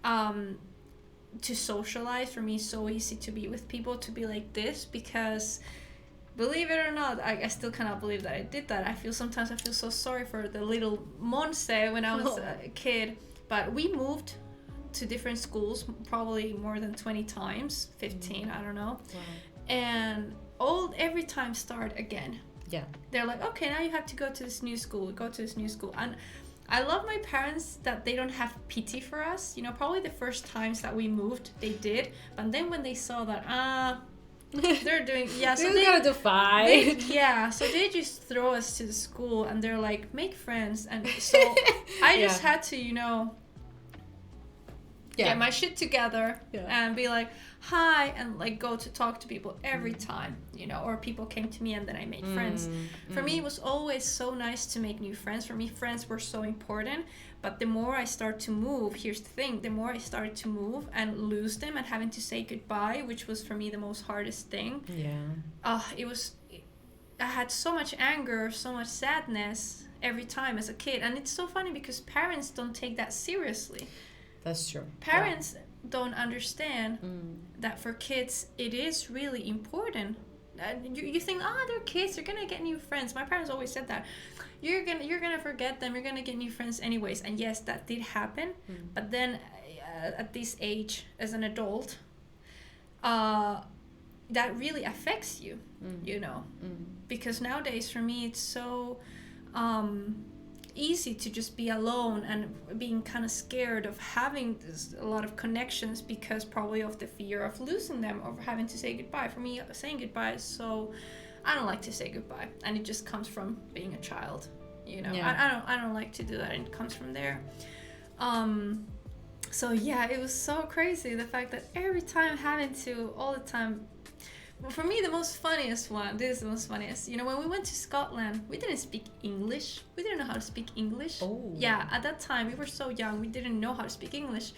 to socialize. For me it's so easy to be with people, to be like this, because believe it or not, I still cannot believe that I did that. Sometimes I feel so sorry for the little Monse when I was a kid. But we moved to different schools probably more than 20 times, 15, I don't know. Wow. And every time start again. Yeah. They're like, okay, now you have to go to this new school. Go to this new school. And I love my parents that they don't have pity for us. You know, probably the first times that we moved, they did. But then when they saw that, they're doing, so they gotta do fine. So they just throw us to the school and they're like, make friends. And so I just had to, get my shit together and be like, hi, and like go to talk to people every time, or people came to me and then I made friends. For me, it was always so nice to make new friends. For me, friends were so important. But the more I start to move, here's the thing, the more I started to move and lose them and having to say goodbye, which was for me the most hardest thing. Yeah. I had so much anger, so much sadness every time as a kid. And it's so funny because parents don't take that seriously. That's true. Parents don't understand that for kids it is really important. You think, they're kids, they're gonna get new friends. My parents always said that you're gonna forget them, you're gonna get new friends anyways. And yes, that did happen. But then at this age as an adult, that really affects you, because nowadays for me it's so easy to just be alone and being kind of scared of having a lot of connections because probably of the fear of losing them or having to say goodbye. For me, saying goodbye is so, I don't like to say goodbye, and it just comes from being a child, I don't like to do that, and it comes from there. So it was so crazy, the fact that every time having to all the time. For me, the most funniest one, this is the most funniest. When we went to Scotland, we didn't speak English. We didn't know how to speak English. Oh. Yeah, at that time, we were so young, we didn't know how to speak English.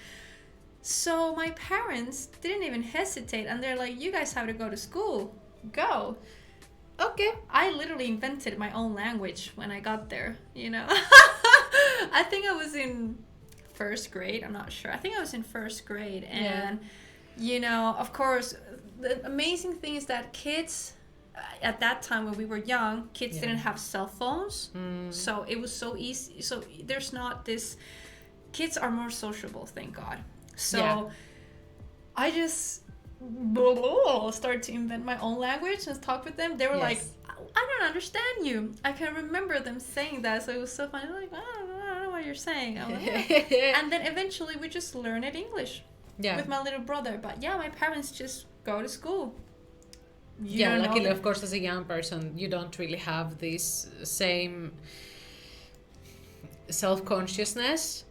So my parents didn't even hesitate, and they're like, you guys have to go to school. Go. Okay. I literally invented my own language when I got there, I think I was in first grade, I'm not sure. I think I was in first grade, and, of course, the amazing thing is that kids at that time when we were young, kids didn't have cell phones, so it was so easy. So there's not this, kids are more sociable, thank God. So I just started to invent my own language and talk with them. They were like, I don't understand you. I can remember them saying that, so it was so funny. Like, I don't know what you're saying. I'm like, and then eventually we just learned English with my little brother. But my parents just go to school. Luckily, of course, as a young person, you don't really have this same self-consciousness.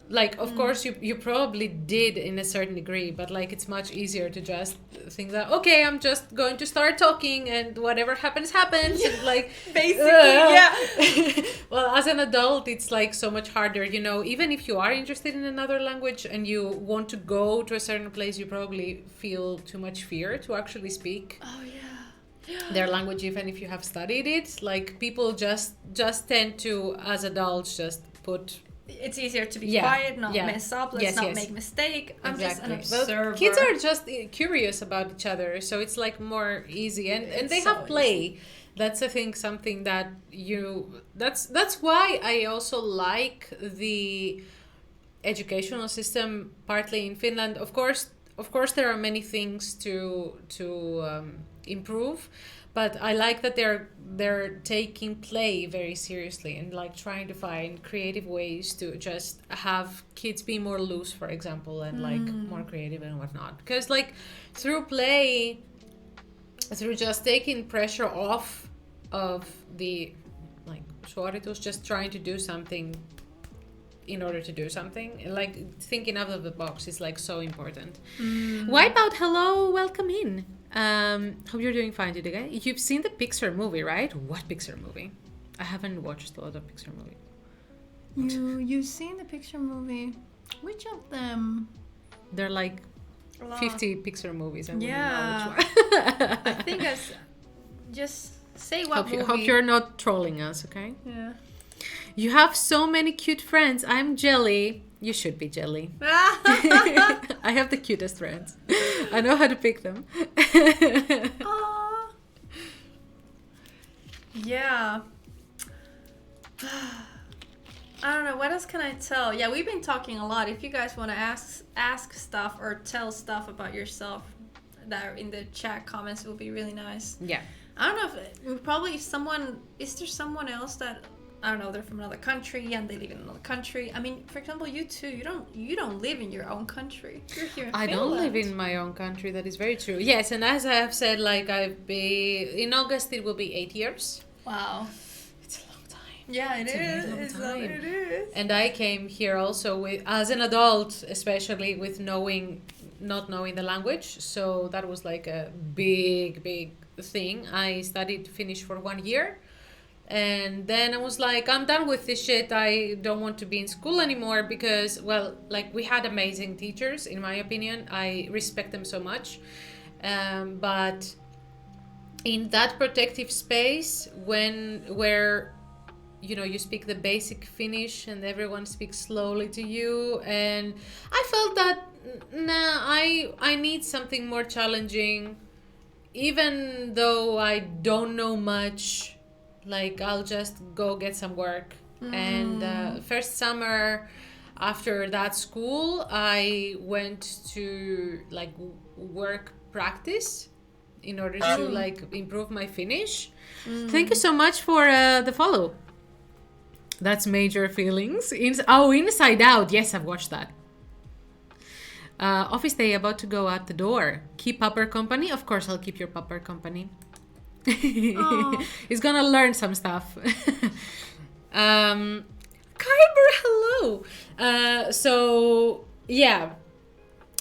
Like, of course, you probably did in a certain degree, but like it's much easier to just think that, okay, I'm just going to start talking and whatever happens. And, like, basically, Well, as an adult, it's like so much harder, even if you are interested in another language and you want to go to a certain place, you probably feel too much fear to actually speak their language, even if you have studied it. Like, people just tend to, as adults, just put it's easier to be quiet, not mess up, let's not make mistake. I'm just an observer. Well, kids are just curious about each other, so it's like more easy, and they have play. Easy. That's I think something that that's why I also like the educational system partly in Finland. Of course there are many things to improve, but I like that they're taking play very seriously and like trying to find creative ways to just have kids be more loose, for example, and like more creative and whatnot. Because like through play, through just taking pressure off of the like suoritus, just trying to do something in order to do something, like thinking out of the box is like so important. Wipeout, hello, welcome in. Hope you're doing fine today. You've seen the Pixar movie, right? What Pixar movie? I haven't watched a lot of Pixar movies. You've seen the Pixar movie? Which of them? They're like 50 Pixar movies. I wouldn't know which one. I think just say what movie. Hope you're not trolling us, okay? Yeah. You have so many cute friends. I'm Jelly. You should be Jelly. I have the cutest friends. I know how to pick them. Yeah. I don't know. What else can I tell? Yeah, we've been talking a lot. If you guys want to ask stuff or tell stuff about yourself that are in the chat comments, it would be really nice. Yeah. I don't know is there someone else that, I don't know, they're from another country and they live in another country. I mean, for example, you too, you don't live in your own country. You're here in Finland. I don't live in my own country. That is very true. Yes, and as I have said, like in August it will be 8 years. Wow. It's a long time. Yeah, it is. And I came here also as an adult, especially with not knowing the language. So that was like a big thing. I studied Finnish for 1 year. And then I was like, I'm done with this shit. I don't want to be in school anymore because, well, like we had amazing teachers, in my opinion. I respect them so much. But in that protective space, where, you know, you speak the basic Finnish and everyone speaks slowly to you. And I felt that, I need something more challenging. Even though I don't know much, like I'll just go get some work. And first summer after that school, I went to like work practice in order to like improve my Finnish. Thank you so much for the follow. That's Major Feelings. Inside Out. Yes, I've watched that. Office day about to go out the door. Keep Pupper company. Of course, I'll keep your Pupper company. He's gonna learn some stuff. Kyber, hello. So yeah,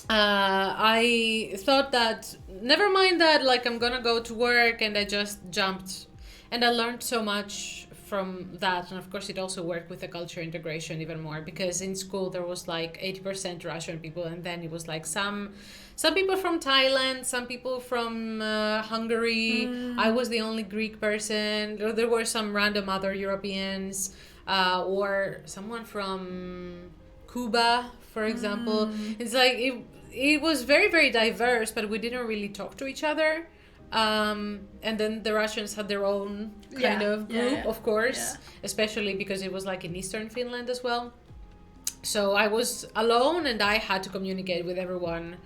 I thought that never mind that, like I'm gonna go to work, and I just jumped, and I learned so much from that. And of course it also worked with the culture integration even more, because in school there was like 80% Russian people, and then it was like some people from Thailand, some people from Hungary. I was the only Greek person. There were some random other Europeans, or someone from Cuba, for example. It's like it was very, very diverse, but we didn't really talk to each other. And then the Russians had their own kind of group, of course, especially because it was like in Eastern Finland as well. So I was alone, and I had to communicate with everyone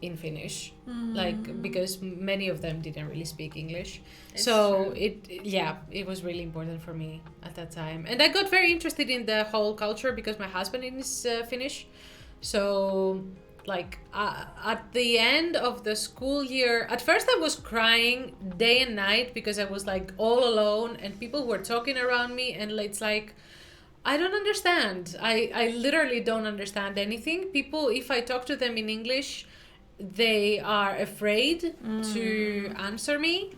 in Finnish, like because many of them didn't really speak English. So it was really important for me at that time, and I got very interested in the whole culture because my husband is Finnish. So like at the end of the school year, at first I was crying day and night because I was like all alone and people were talking around me, and it's like I don't understand. I literally don't understand anything. People, if I talk to them in English, they are afraid to answer me.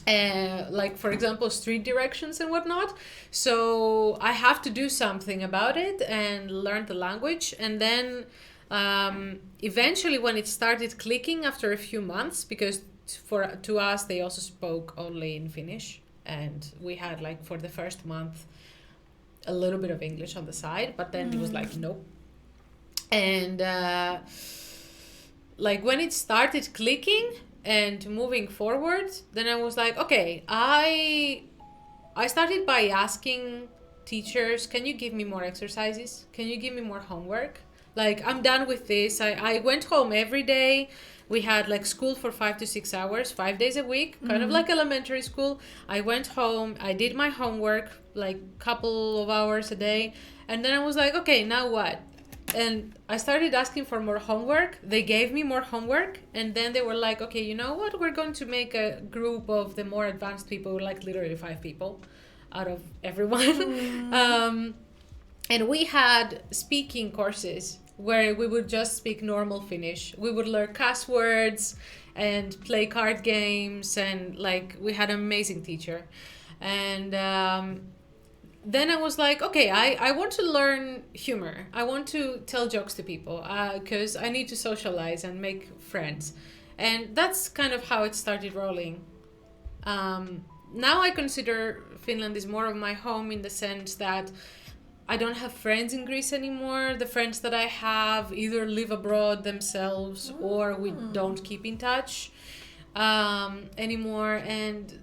Like for example, street directions and whatnot. So I have to do something about it and learn the language. And then eventually when it started clicking after a few months, because to us they also spoke only in Finnish, and we had like for the first month a little bit of English on the side, but then it was like, nope. And like when it started clicking and moving forward, then I was like, okay, I started by asking teachers, can you give me more exercises? Can you give me more homework? Like, I'm done with this. I went home every day. We had like school for 5 to 6 hours, 5 days a week, kind of like elementary school. I went home, I did my homework, like couple of hours a day. And then I was like, okay, now what? And I started asking for more homework. They gave me more homework. And then they were like, okay, you know what? We're going to make a group of the more advanced people, like literally 5 people out of everyone. And we had speaking courses where we would just speak normal Finnish. We would learn cuss words and play card games, and like we had an amazing teacher. And then I was like, okay, I want to learn humor. I want to tell jokes to people because I need to socialize and make friends. And that's kind of how it started rolling. Now I consider Finland is more of my home in the sense that I don't have friends in Greece anymore. The friends that I have either live abroad themselves or we don't keep in touch anymore. And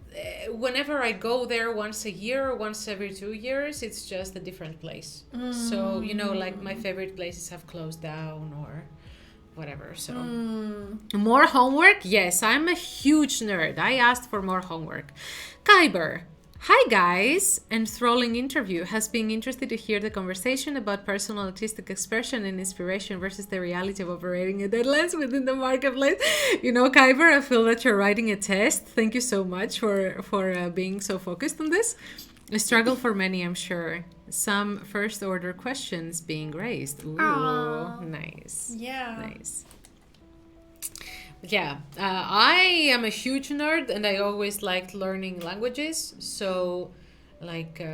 whenever I go there once a year or once every 2 years, it's just a different place. So, you know, like my favorite places have closed down or whatever. So more homework? Yes, I'm a huge nerd. I asked for more homework. Kyber. Hi guys! Enthralling interview. Has been interested to hear the conversation about personal artistic expression and inspiration versus the reality of operating at deadlines within the marketplace. You know, Kyber, I feel that you're writing a test. Thank you so much for being so focused on this. A struggle for many, I'm sure. Some first order questions being raised. Ooh, nice. Yeah. Nice. Yeah, I am a huge nerd and I always liked learning languages. So, like,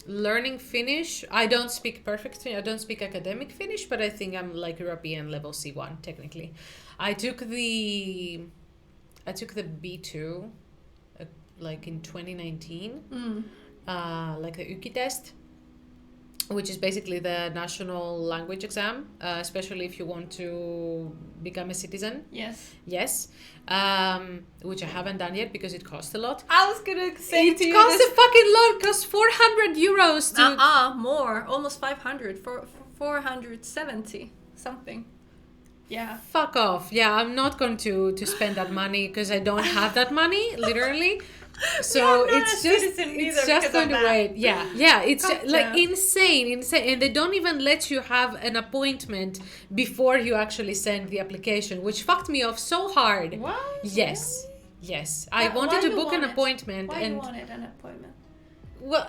learning Finnish, I don't speak perfect Finnish, I don't speak academic Finnish, but I think I'm like European level C1, technically. I took the B2, like in 2019, like the UKI test, which is basically the national language exam, especially if you want to become a citizen. Yes. Which I haven't done yet because it costs a lot. I was gonna say it costs a fucking lot. It costs 400 euros to... more. Almost 500. 470 something. Yeah. Fuck off. Yeah, I'm not going to spend that money because I don't have that money, literally. So it's just going to wait. Yeah, it's like insane, and they don't even let you have an appointment before you actually send the application, which fucked me off so hard. What? Yes. I wanted to book an appointment. Why you wanted an appointment? Well,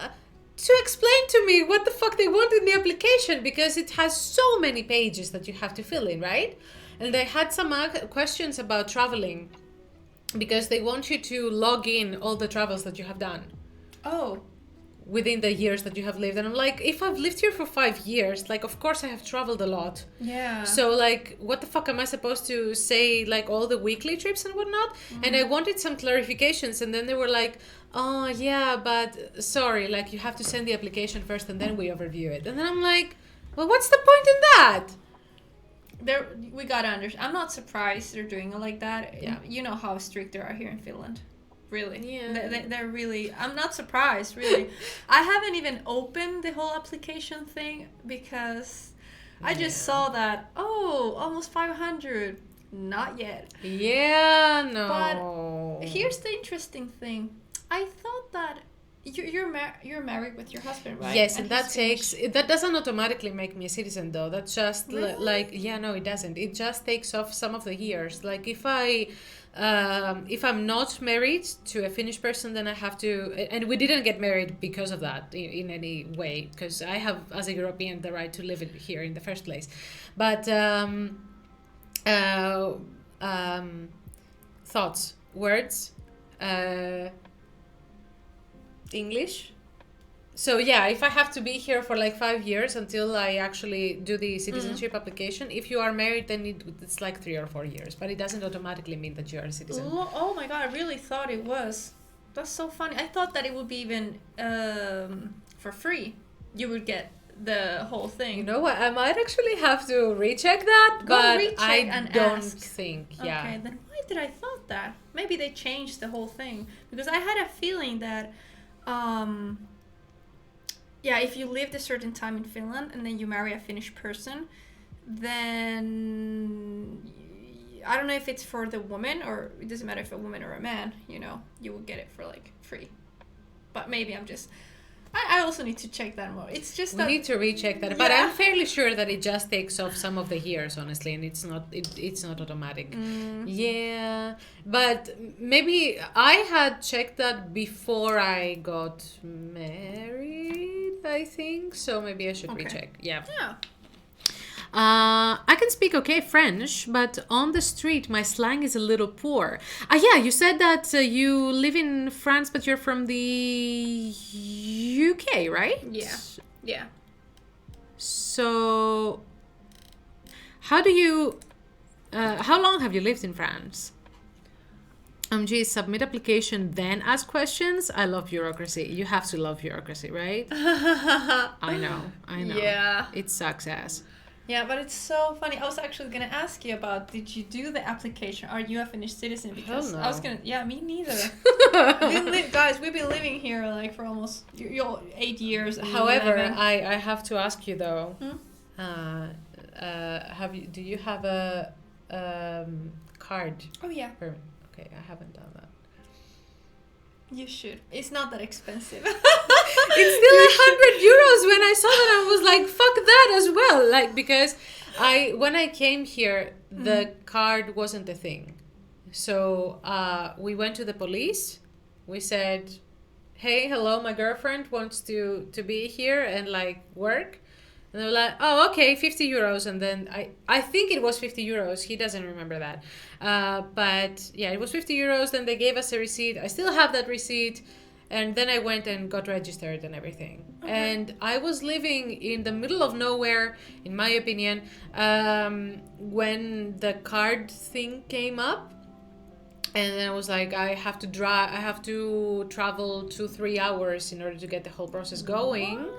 to explain to me what the fuck they want in the application, because it has so many pages that you have to fill in, right? And they had some questions about traveling, because they want you to log in all the travels that you have done. Oh. Within the years that you have lived. And I'm like, if I've lived here for 5 years, like, of course I have traveled a lot. Yeah. So, like, what the fuck am I supposed to say, like, all the weekly trips and whatnot? And I wanted some clarifications. And then they were like, oh, yeah, but sorry, like, you have to send the application first and then we overview it. And then I'm like, well, what's the point in that? We gotta understand. I'm not surprised they're doing it like that. Yeah. You know how strict they are here in Finland. Really. Yeah. They're really... I'm not surprised, really. I haven't even opened the whole application thing because I just saw that, almost 500. Not yet. Yeah, no. But here's the interesting thing. I thought that you're married with your husband, right? Yes, and that doesn't automatically make me a citizen, though. That's just no, it doesn't. It just takes off some of the years. Like if I'm not married to a Finnish person, then I have to. And we didn't get married because of that in any way, because I have, as a European, the right to live here in the first place. But thoughts, words. English. So yeah, if I have to be here for like 5 years until I actually do the citizenship application, if you are married, then it's like 3 or 4 years, but it doesn't automatically mean that you are a citizen. Oh my god, I really thought it was. That's so funny. I thought that it would be even for free. you would get the whole thing. You know what? I might actually have to recheck that, but I don't ask. think. Yeah. Okay, then why did I thought that? Maybe they changed the whole thing, because I had a feeling that, if you lived a certain time in Finland and then you marry a Finnish person, then I don't know if it's for the woman, or it doesn't matter if a woman or a man. You will get it for like free. But maybe I'm just. I also need to check that more. It's just we need to recheck that, but I'm fairly sure that it just takes off some of the years, honestly, and it's not automatic. Yeah, but maybe I had checked that before I got married, I think. So maybe I should recheck. Yeah. I can speak okay French, but on the street my slang is a little poor. You said that you live in France, but you're from the UK, right? Yeah. So, how long have you lived in France? Submit application, then ask questions. I love bureaucracy. You have to love bureaucracy, right? I know. Yeah. It sucks ass. Yeah, but it's so funny. I was actually going to ask you about, did you do the application? Are you a Finnish citizen? Because no. I was going to, me neither. Guys, we've been living here like for almost 8 years. However, I have to ask you though, do you have a card? Oh yeah. Okay, I haven't done that. You should. It's not that expensive. It's still €100 when I saw that. I was like, fuck that as well. Like, because when I came here, the card wasn't a thing. So we went to the police. We said, hey, hello, my girlfriend wants to be here and like work. And they were like, oh, okay, €50. And then I think it was €50. He doesn't remember that. But yeah, it was €50. Then they gave us a receipt. I still have that receipt. And then I went and got registered and everything. Okay. And I was living in the middle of nowhere, in my opinion, when the card thing came up. And then I was like, I have to travel 2-3 hours in order to get the whole process going. What?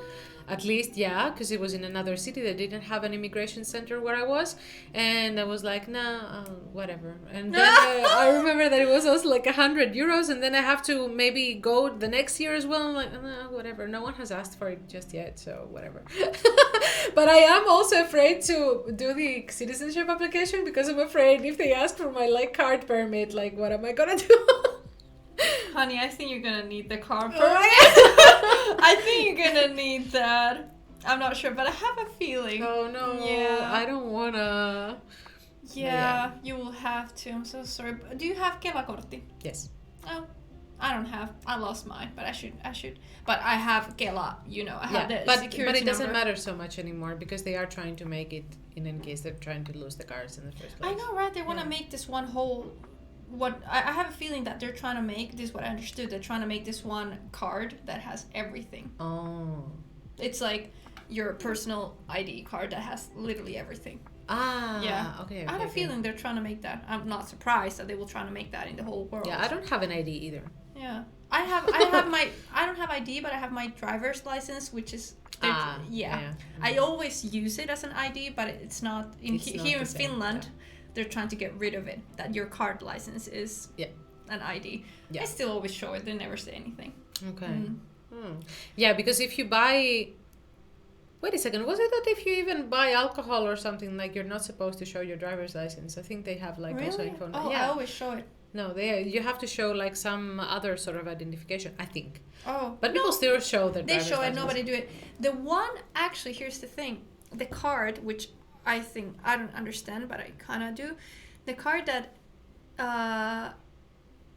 At least, because it was in another city that didn't have an immigration center where I was. And I was like, nah, whatever. And then I remember that it was also like €100. And then I have to maybe go the next year as well. I'm like, no, whatever. No one has asked for it just yet, so whatever. But I am also afraid to do the citizenship application because I'm afraid if they ask for my like card permit, like what am I gonna do? Honey, I think you're gonna need the car permit. I think you're gonna need that. I'm not sure, but I have a feeling. Oh no. Yeah. I don't wanna. Yeah, you will have to. I'm so sorry. Do you have Kela-kortti? Yes. Oh, I don't have. I lost mine, but I should. But I have Kela. I have the security but it doesn't number. matter so much anymore because they are trying to make it in any case they're trying to lose the cars in the first place. I know, right? They want to make this one whole. I have a feeling that they're trying to make this. What I understood, they're trying to make this one card that has everything. Oh. It's like your personal ID card that has literally everything. Yeah. Okay. I have a feeling they're trying to make that. I'm not surprised that they will try to make that in the whole world. Yeah, I don't have an ID either. Yeah, I don't have ID, but I have my driver's license, which is. Yeah. I always use it as an ID, but it's not here in Finland. Yeah. They're trying to get rid of it. That your card license is an ID. Yeah. I still always show it. They never say anything. Okay. Yeah, because if you buy. Wait a second. Was it that if you even buy alcohol or something, like you're not supposed to show your driver's license? I think they have like really? also info. Oh, yeah. I always show it. No, you have to show like some other sort of identification, I think. Oh. But people still show their driver's license. They show it, nobody do it. The one, actually, here's the thing. The card, which I think, I don't understand, but I kind of do. The card that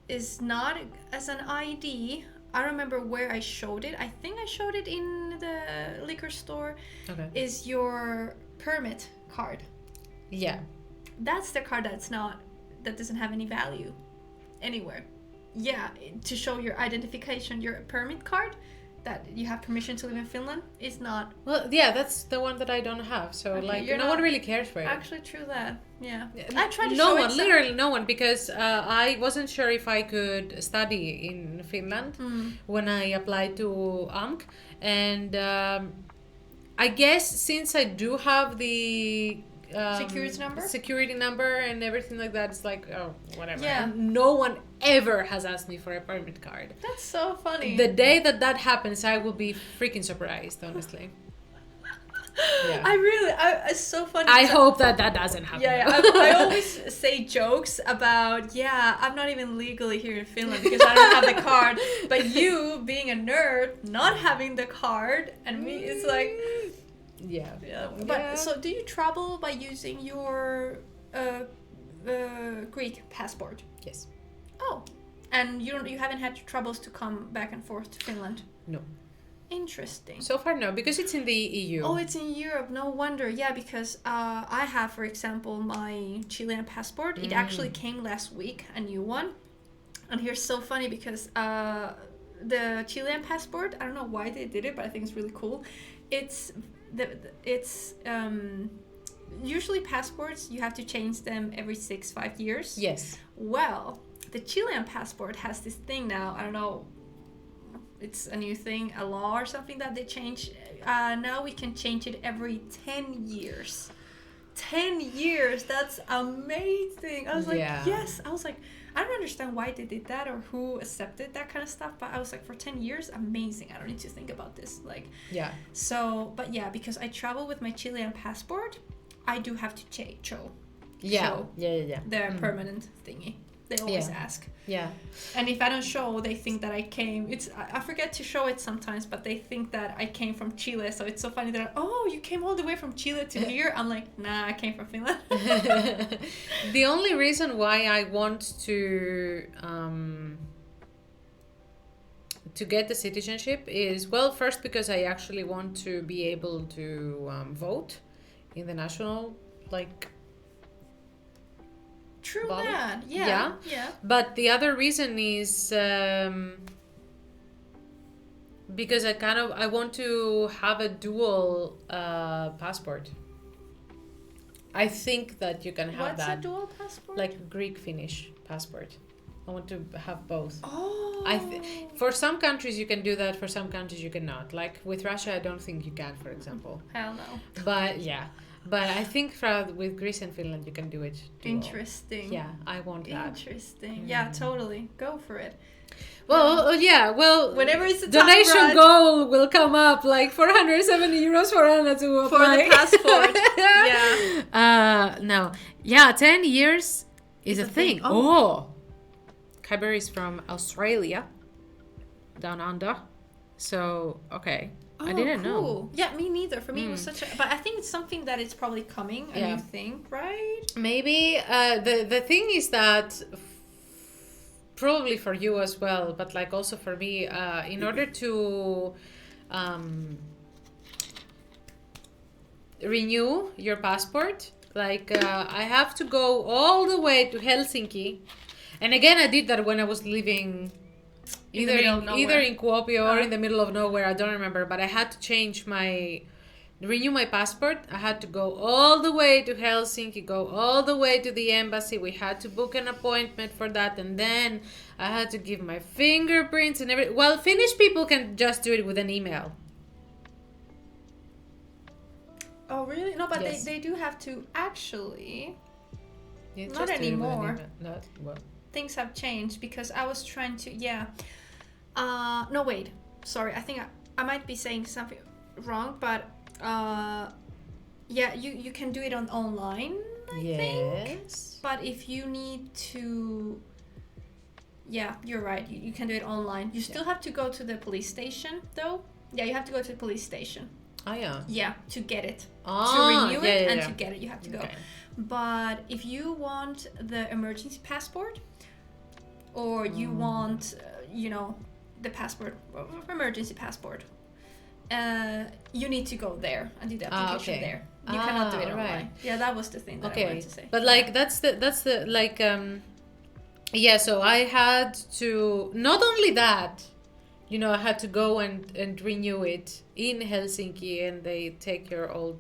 is not as an ID, I remember where I showed it. I think I showed it in the liquor store. Okay. Is your permit card. Yeah. That's the card that doesn't have any value anywhere. Yeah, to show your identification, your permit card, that you have permission to live in Finland is not. Well, yeah, that's the one that I don't have. So Okay, like, you're no not one really cares for it. Actually, true that. Yeah. I tried to No show one, it literally no one, because I wasn't sure if I could study in Finland when I applied to AMK, and I guess since I do have the security number and everything like that, it's like, oh, whatever. Yeah. And no one ever has asked me for a permit card. That's so funny. The day that happens, I will be freaking surprised, honestly. Yeah. It's so funny. I hope that doesn't happen. Yeah, I always say jokes about, I'm not even legally here in Finland because I don't have the card. But you, being a nerd, not having the card, and me, it's like... Yeah. But so do you travel by using your Greek passport? Yes. Oh. And you haven't had troubles to come back and forth to Finland? No. Interesting. So far, no, because it's in the EU. Oh, it's in Europe. No wonder. Yeah, because I have, for example, my Chilean passport. It actually came last week, a new one. And here's so funny because the Chilean passport, I don't know why they did it, but I think it's really cool. It's usually passports, you have to change them every 5 years. Yes. Well, the Chilean passport has this thing now. I don't know. It's a new thing, a law or something that they change. Now we can change it every 10 years. 10 years. That's amazing. I was like, yes. I was like, I don't understand why they did that or who accepted that kind of stuff. But I was like, for 10 years, amazing. I don't need to think about this. Like, yeah. So, but yeah, because I travel with my Chilean passport, I do have to show the permanent thingy. They always ask. Yeah. And if I don't show, they think that I came. I forget to show it sometimes, but they think that I came from Chile. So it's so funny that, you came all the way from Chile to here. I'm like, nah, I came from Finland. The only reason why I want to get the citizenship is, well, first because I actually want to be able to vote in the national, like, true body. That. Yeah. But the other reason is because I want to have a dual passport. I think that you can have that. What's a dual passport? Like Greek Finnish passport. I want to have both. Oh. For some countries you can do that. For some countries you cannot. Like with Russia, I don't think you can, for example. Hell no. But yeah. But I think with Greece and Finland, you can do it. Interesting. Yeah, I want that. Interesting. Yeah, totally. Go for it. Well, well, whenever it's a donation goal will come up, like 470 euros for Anna to apply. For the passport. Yeah. No. Yeah, 10 years is a thing. Oh. Kyber is from Australia, down under. So, okay. I didn't know. Yeah, me neither. For me, it was such a... But I think it's something that it's probably coming, a new thing, right? Maybe. The thing is that probably for you as well, but like also for me, in order to renew your passport, like I have to go all the way to Helsinki. And again, I did that when I was living... Either in Kuopio or in the middle of nowhere, I don't remember. But I had to renew my passport. I had to go all the way to Helsinki, go all the way to the embassy. We had to book an appointment for that. And then I had to give my fingerprints and everything. Well, Finnish people can just do it with an email. Oh, really? No, but yes. they do have to actually... Yeah, not anymore. Not, well. Things have changed because I was trying to... no, wait. Sorry, I think I might be saying something wrong, but you can do it online, I think. But if you need to... Yeah, you're right. You can do it online. You still have to go to the police station, though. Yeah, you have to go to the police station. Oh, yeah. Yeah, to get it. To renew it and to get it, you have to go. But if you want the emergency passport, or you want, the passport, emergency passport, you need to go there and do the application there. You cannot do it online. Right. Yeah, that was the thing that I wanted to say. But like that's the like so I had to, not only that, you know, I had to go and renew it in Helsinki, and they take your old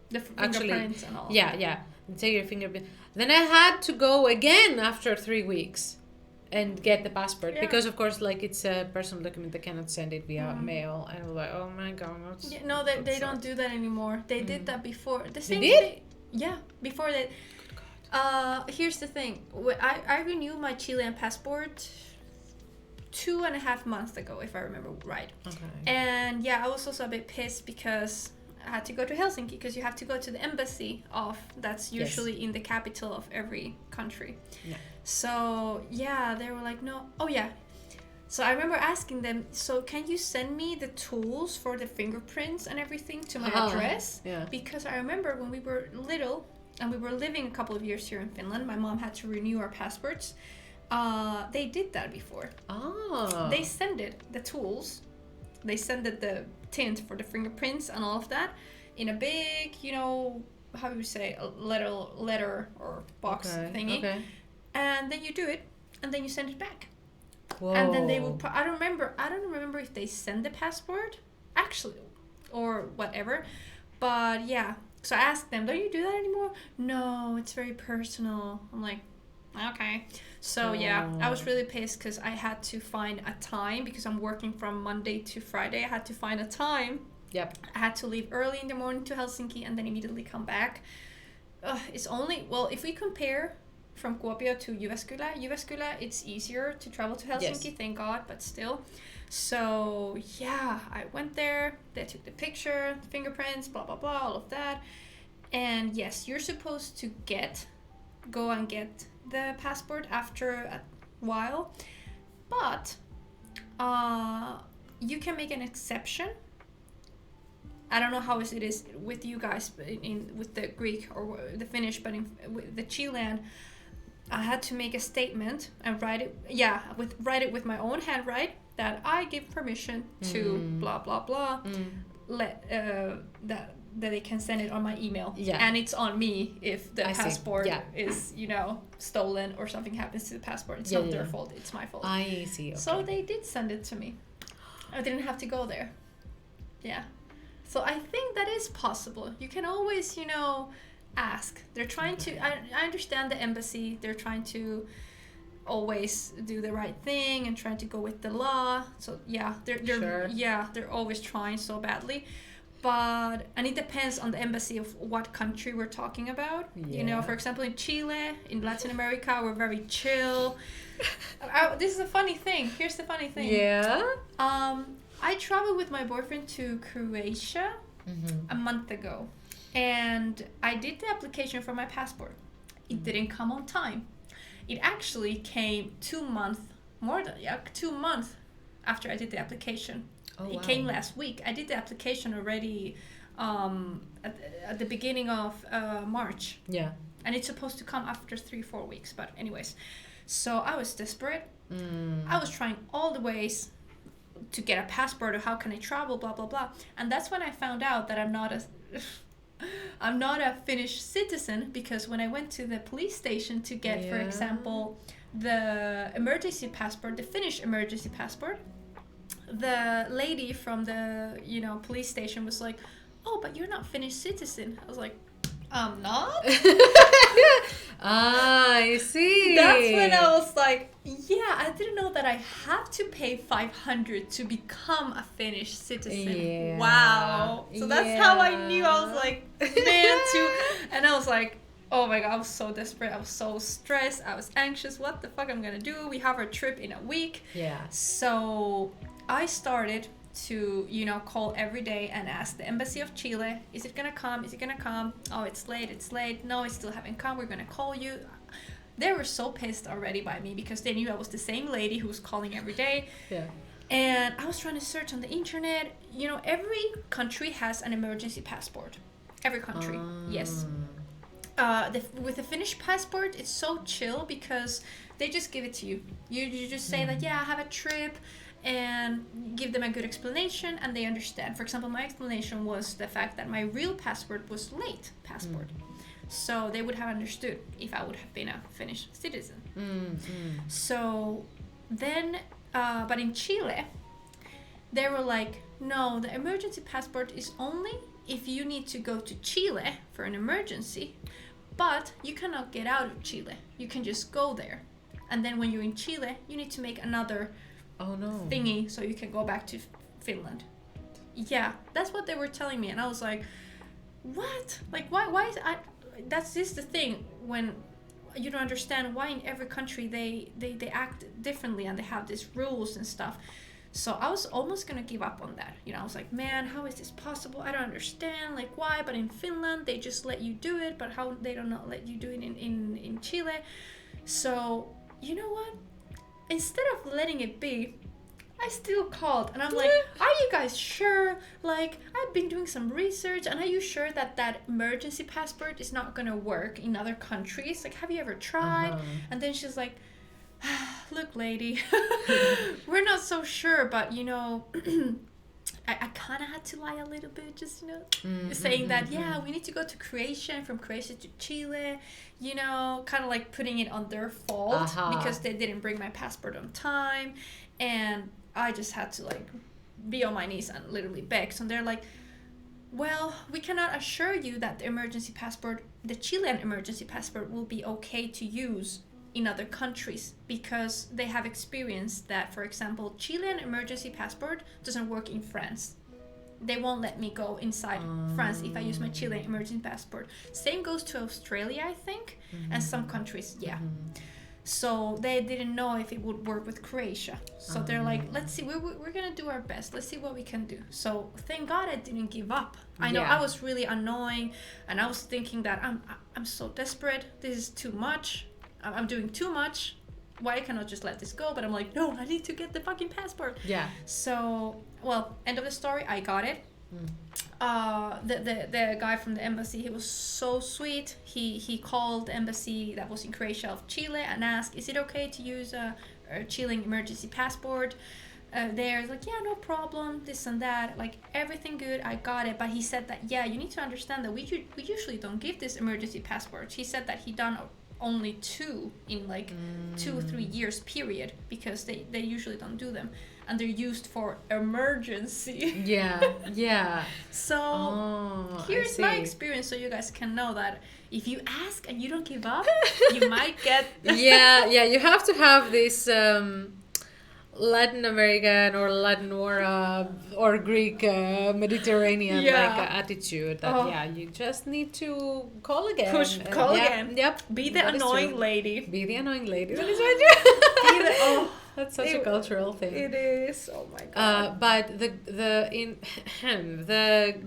The fingerprints and all. Yeah, and take your fingerprint. Then I had to go again after 3 weeks and get the passport because, of course, like it's a personal document, they cannot send it via mail. And we're like, oh my god, no, they don't do that anymore. They did that before. The same they did? thing. Yeah, before that. Here's the thing. I renewed my Chilean passport 2.5 months ago, if I remember right. Okay. And yeah, I was also a bit pissed because I had to go to Helsinki, because you have to go to the embassy that's usually in the capital of every country. Yeah. So yeah, they were like, no. Oh yeah. So I remember asking them, so can you send me the tools for the fingerprints and everything to my address? Yeah. Because I remember when we were little and we were living a couple of years here in Finland, my mom had to renew our passports. They did that before. Oh. They sent the tools. They sent the tint for the fingerprints and all of that in a big, you know, how do you say, a letter or box thingy. Okay. And then you do it, and then you send it back. Whoa. And then they would. I don't remember if they send the passport, actually, or whatever. But yeah. So I asked them, don't you do that anymore? No, it's very personal. I'm like, okay. So yeah, I was really pissed because I had to find a time, because I'm working from Monday to Friday. I had to find a time. Yep. I had to leave early in the morning to Helsinki and then immediately come back. It's only, well, if we compare from Kuopio to Jyväskylä, it's easier to travel to Helsinki, thank God, but still. So yeah, I went there, they took the picture, the fingerprints, blah, blah, blah, all of that. And yes, you're supposed to go and get the passport after a while, but you can make an exception. I don't know how it is with you guys with the Greek or the Finnish, but with the Chilean, I had to make a statement and write it with my own handwrite that I give permission to blah blah blah, that they can send it on my email. Yeah. And it's on me if the passport is, you know, stolen or something happens to the passport. It's not their fault, it's my fault. I see. Okay. So they did send it to me. I didn't have to go there. Yeah. So I think that is possible. You can always, you know, ask. They're trying to, I understand the embassy, they're trying to always do the right thing and trying to go with the law. So yeah, they're always trying so badly. But, and it depends on the embassy of what country we're talking about. Yeah. You know, for example, in Chile, in Latin America, we're very chill. This is a funny thing. Here's the funny thing. Yeah. I traveled with my boyfriend to Croatia a month ago. And I did the application for my passport. It didn't come on time. It actually came 2 months after I did the application. It came last week. I did the application already at the beginning of March. Yeah. And it's supposed to come after 3-4 weeks. But anyways, so I was desperate. I was trying all the ways to get a passport, or how can I travel, blah, blah, blah. And that's when I found out that I'm not a Finnish citizen, because when I went to the police station to get, for example, the emergency passport, the Finnish emergency passport, the lady from the, you know, police station was like, oh, but you're not Finnish citizen. I was like, I'm not? I see. That's when I was like, yeah, I didn't know that I have to pay 500 to become a Finnish citizen. Yeah. Wow. So that's how I knew. I was like, man, too. And I was like, oh my God, I was so desperate. I was so stressed. I was anxious. What the fuck I'm going to do? We have our trip in a week. Yeah. So I started to, you know, call every day and ask the embassy of Chile, is it gonna come? Is it gonna come? Oh, it's late. No, it still haven't come. We're gonna call you. They were so pissed already by me because they knew I was the same lady who was calling every day. Yeah. And I was trying to search on the internet. You know, every country has an emergency passport. Every country, yes. With the Finnish passport, it's so chill because they just give it to you. You just say that, yeah, I have a trip, and give them a good explanation, and they understand. For example, my explanation was the fact that my real passport was late passport. So they would have understood if I would have been a Finnish citizen. So then, but in Chile, they were like, no, the emergency passport is only if you need to go to Chile for an emergency, but you cannot get out of Chile. You can just go there. And then when you're in Chile, you need to make another thingy so you can go back to Finland. Yeah, that's what they were telling me. And I was like, what? Like, why is that's just the thing, when you don't understand why in every country they act differently and they have these rules and stuff. So I was almost gonna give up on that. I was like, man, how is this possible? I don't understand, like, why? But in Finland they just let you do it, but how they don't not let you do it in Chile? So you know what? Instead of letting it be, I still called and I'm like, are you guys sure? Like, I've been doing some research, and are you sure that emergency passport is not gonna work in other countries? Like, have you ever tried? And then she's like, look, lady, we're not so sure, but I kind of had to lie a little bit, just saying that we need to go to Croatia, and from Croatia to Chile, kind of like putting it on their fault because they didn't bring my passport on time. And I just had to like be on my knees and literally beg. So they're like, well, we cannot assure you that the Chilean emergency passport will be okay to use in other countries, because they have experienced that, for example, Chilean emergency passport doesn't work in France. They won't let me go inside France if I use my Chilean emergency passport. Same goes to Australia, I think, and some countries, So they didn't know if it would work with Croatia. So they're like, let's see, we're gonna do our best. Let's see what we can do. So thank God I didn't give up. I know I was really annoying, and I was thinking that I'm so desperate. This is too much. I'm doing too much. Why can't I just let this go? But I'm like, no, I need to get the fucking passport. Yeah. So, well, end of the story, I got it. The guy from the embassy, he was so sweet. He called the embassy that was in Croatia of Chile and asked, is it okay to use a Chilean emergency passport? There's like, yeah, no problem, this and that, like everything good, I got it. But he said that, you need to understand that we usually don't give this emergency passport. He said that he done only 2 in like 2 or 3 years period, because they usually don't do them, and they're used for emergency. So here's my experience, so you guys can know that if you ask and you don't give up, you might get you have to have this Latin American or Latin or Greek Mediterranean attitude that you just need to call again. Call again. Yep. Be the annoying lady. Be the annoying lady. That is right. That's such a cultural thing. It is. Oh my god. But the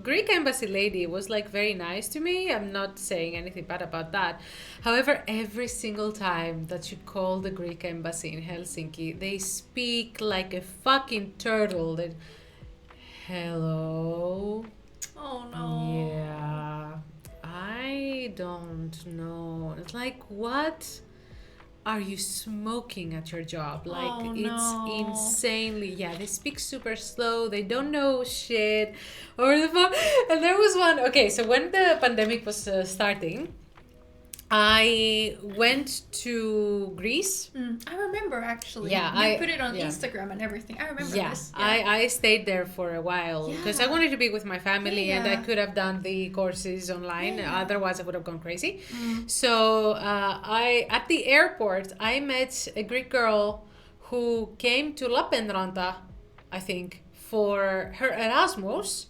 Greek embassy lady was like very nice to me. I'm not saying anything bad about that. However, every single time that you call the Greek embassy in Helsinki, they speak like a fucking turtle. That, hello. Oh no. Yeah. I don't know. It's like, what are you smoking at your job? Like, it's insanely, they speak super slow, they don't know shit over the phone. And there was one, so when the pandemic was starting, I went to Greece. I remember, actually. You put it on Instagram and everything. I remember this. I stayed there for a while because I wanted to be with my family, and I could have done the courses online. Otherwise, I would have gone crazy. So at the airport, I met a Greek girl who came to Lappeenranta, I think, for her Erasmus.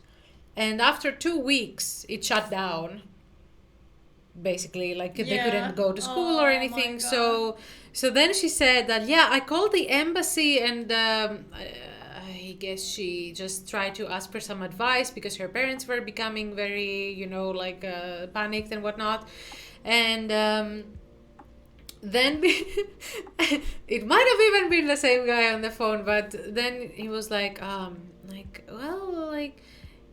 And after 2 weeks, it shut down. Basically, like they couldn't go to school or anything. So then she said that I called the embassy, and I guess she just tried to ask for some advice because her parents were becoming very panicked and whatnot. And then it might have even been the same guy on the phone, but then he was like,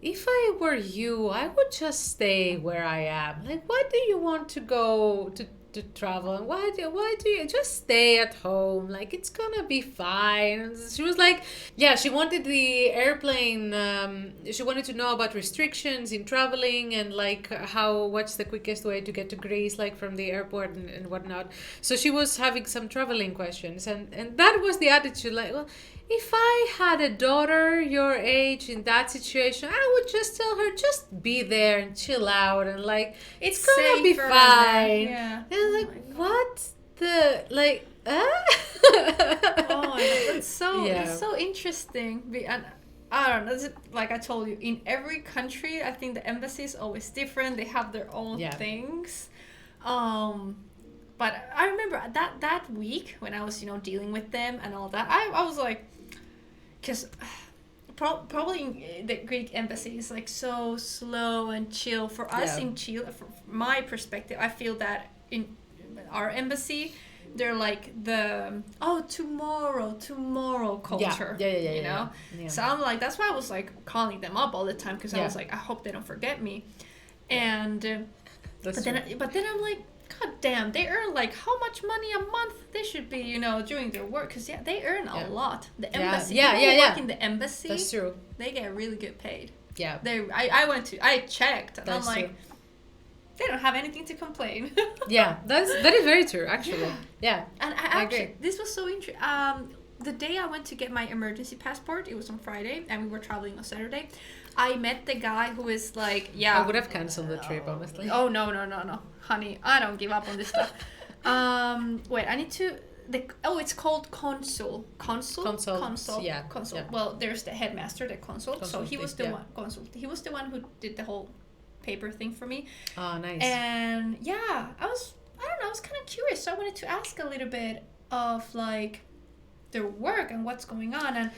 if I were you, I would just stay where I am. Like, why do you want to go to travel? And why do you just stay at home? Like, it's gonna be fine. And she was like, she wanted the airplane. She wanted to know about restrictions in traveling and like what's the quickest way to get to Greece, like from the airport and whatnot. So she was having some traveling questions, and that was the attitude. Like, well, if I had a daughter your age in that situation, I would just tell her, just be there and chill out, and like it's gonna be fine. Yeah. And like, what the like? Oh, that's so that's so interesting. And I don't know. Like I told you, in every country, I think the embassy is always different. They have their own things. But I remember that week when I was, dealing with them and all that, I was like, because probably the Greek embassy is like so slow and chill. For us in Chile, from my perspective, I feel that in our embassy, they're like the tomorrow culture. Yeah. So I'm like, that's why I was like calling them up all the time, because I was like, I hope they don't forget me. And but then I'm like, God damn, they earn like how much money a month? They should be, doing their work, because they earn a lot. The embassy, work in the embassy. That's true. They get really good paid. Yeah. I checked, and That's I'm like, true. They don't have anything to complain. Yeah, that is very true, actually. Yeah. And I agree. This was so interesting. The day I went to get my emergency passport, it was on Friday, and we were traveling on Saturday. I met the guy who is like, I would have canceled the trip, honestly. Oh, no. Honey, I don't give up on this stuff. Wait, I need to... it's called consul. Consul. Yeah. Consul. Yeah. Well, there's the headmaster, the consul. So he was the one... Consul. He was the one who did the whole paper thing for me. Oh, nice. And yeah, I was kind of curious. So I wanted to ask a little bit of like their work and what's going on, and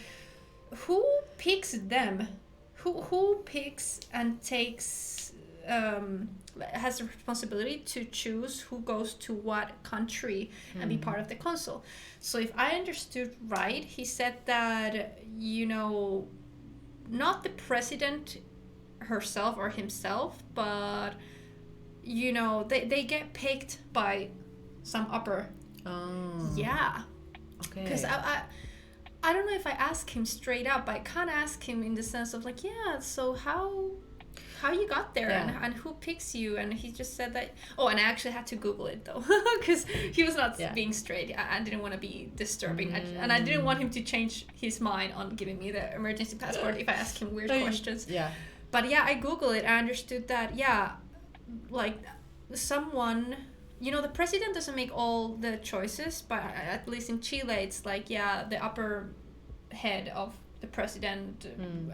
who picks them? Who picks and takes has the responsibility to choose who goes to what country and be part of the consul. So if I understood right, he said that not the president herself or himself, but they get picked by some upper. Yeah. Okay. Because I don't know if I ask him straight up, but I can't ask him in the sense of like, so how you got there and who picks you, and he just said that. Oh, and I actually had to Google it though, because he was not being straight. I didn't want to be disturbing, and I didn't want him to change his mind on giving me the emergency passport if I ask him weird questions. Yeah. But I Googled it. I understood that, like someone, the president doesn't make all the choices, but at least in Chile, it's like, the upper head of the president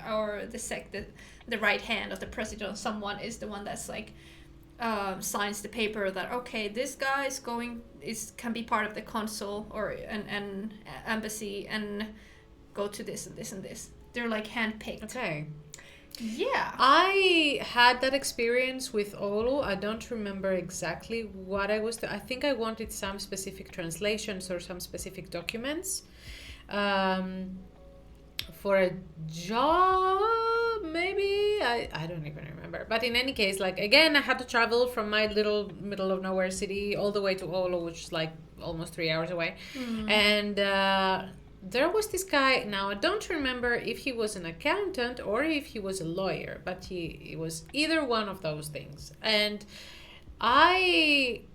or the right hand of the president, someone is the one that's like, signs the paper that, okay, this guy can be part of the consul or an embassy and go to this and this and this. They're like handpicked. Okay. Yeah. I had that experience with Oulu. I don't remember exactly what I was... I think I wanted some specific translations or some specific documents for a job, maybe? I don't even remember. But in any case, like, again, I had to travel from my little middle of nowhere city all the way to Oulu, which is like almost 3 hours away. And... there was this guy, now I don't remember if he was an accountant or if he was a lawyer, but he was either one of those things. And he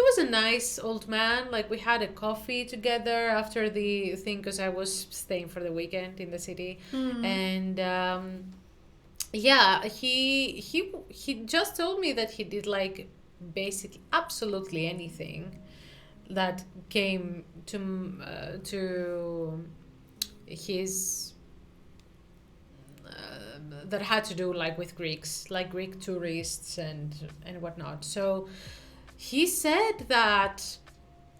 was a nice old man, like we had a coffee together after the thing, because I was staying for the weekend in the city. And he just told me that he did like basically absolutely anything that came to his that had to do like with Greeks, like Greek tourists and whatnot. So he said that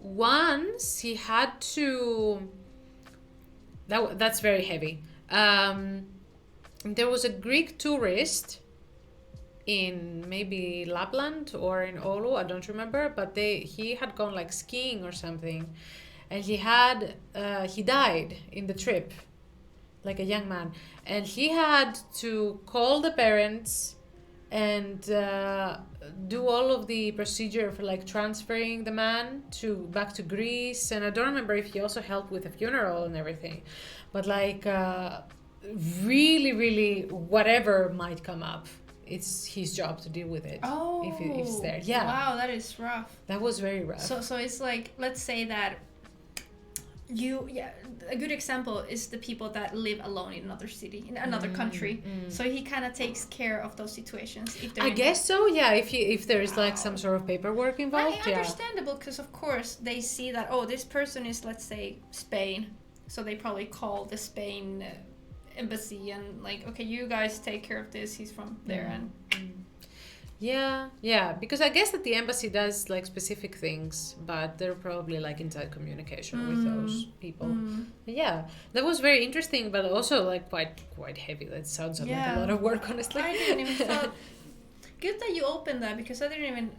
once he had to... That's very heavy. There was a Greek tourist in maybe Lapland or in Oulu, I don't remember, but he had gone like skiing or something, and he died in the trip, like a young man, and he had to call the parents and do all of the procedure for like transferring the man back to Greece. And I don't remember if he also helped with the funeral and everything, but like really, really, whatever might come up, it's his job to deal with it. Oh, if it's there. Yeah. Wow, that is rough. That was very rough. So it's like, let's say that a good example is the people that live alone in another city, in another country. So he kind of takes care of those situations. If I guess so, yeah. If there is like some sort of paperwork involved, yeah. Understandable, because of course they see that, oh, this person is, let's say, Spain, so they probably call the Spain embassy and like, okay, you guys take care of this. He's from there, and. Yeah, because I guess that the embassy does like specific things, but they're probably like inside communication with those people. Yeah, that was very interesting, but also like quite heavy. That sounds like a lot of work, honestly. I didn't even thought. Good that you opened that, because I didn't even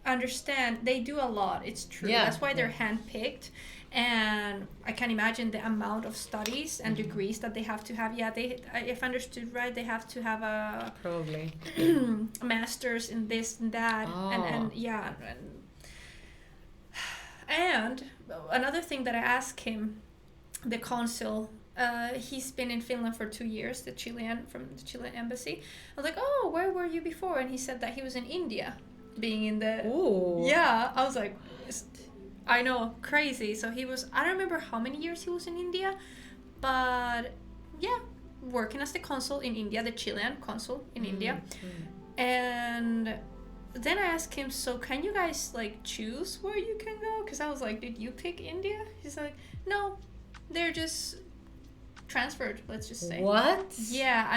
understand. They do a lot. It's true. Yeah, that's why they're handpicked. And I can imagine the amount of studies and degrees that they have to have. Yeah, if I understood right, they have to have a probably a master's in this and that, and another thing that I asked him, the consul, he's been in Finland for 2 years, from the Chilean embassy. I was like, oh, where were you before? And he said that he was in India, being in the. Ooh. Yeah, I was like. I know, crazy. So he was, I don't remember how many years he was in India, but yeah, working as the consul in India, the Chilean consul in India. And then I asked him, so can you guys like choose where you can go? Because I was like, did you pick India? He's like, no, they're just transferred, let's just say. What? Yeah,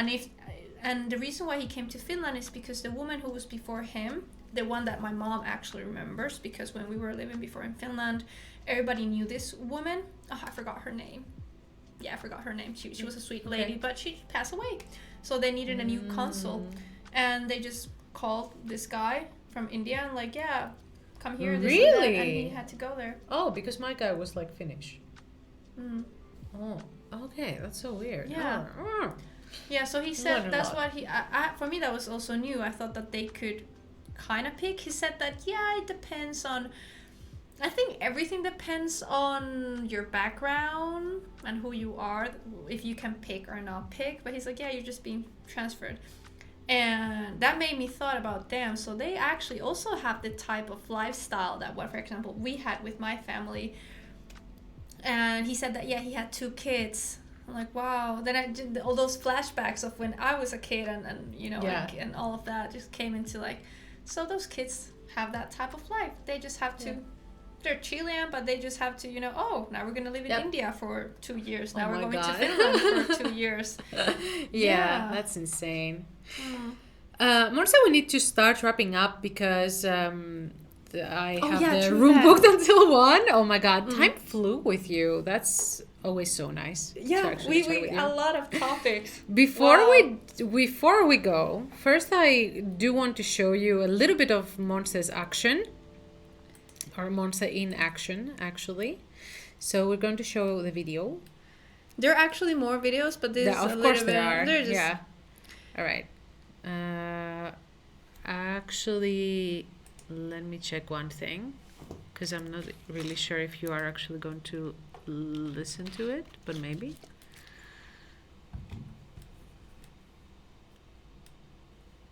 and the reason why he came to Finland is because the woman who was before him, the one that my mom actually remembers, because when we were living before in Finland, everybody knew this woman. Oh, I forgot her name. Yeah, I forgot her name. She was a sweet lady, but she passed away. So they needed a new consul. And they just called this guy from India and like, yeah, come here. This and that, and he had to go there. Oh, because my guy was like Finnish. Oh, okay. That's so weird. Yeah. Yeah, so he said that's what he... for me, that was also new. I thought that they could kind of pick. He said that it depends on, I think everything depends on your background and who you are, if you can pick or not pick. But he's like, you're just being transferred. And that made me thought about them. So they actually also have the type of lifestyle that what, for example, we had with my family. And he said that he had 2 kids. I'm like, wow. Then I did all those flashbacks of when I was a kid, and like, and all of that just came into like. So those kids have that type of life. They just have to, they're Chilean, but they just have to, now we're going to live in India for 2 years. Now we're going to Finland for 2 years. Yeah, that's insane. Monse, we need to start wrapping up because I have the room booked until 1. Oh my God, time flew with you. That's always so nice. Yeah, we a lot of topics. Before we go, first I do want to show you a little bit of Monse's action, or Monse in action, actually. So we're going to show the video. There are actually more videos, but this is a little bit. There are. Yeah. All right. Actually, let me check one thing, because I'm not really sure if you are actually going to listen to it, but maybe.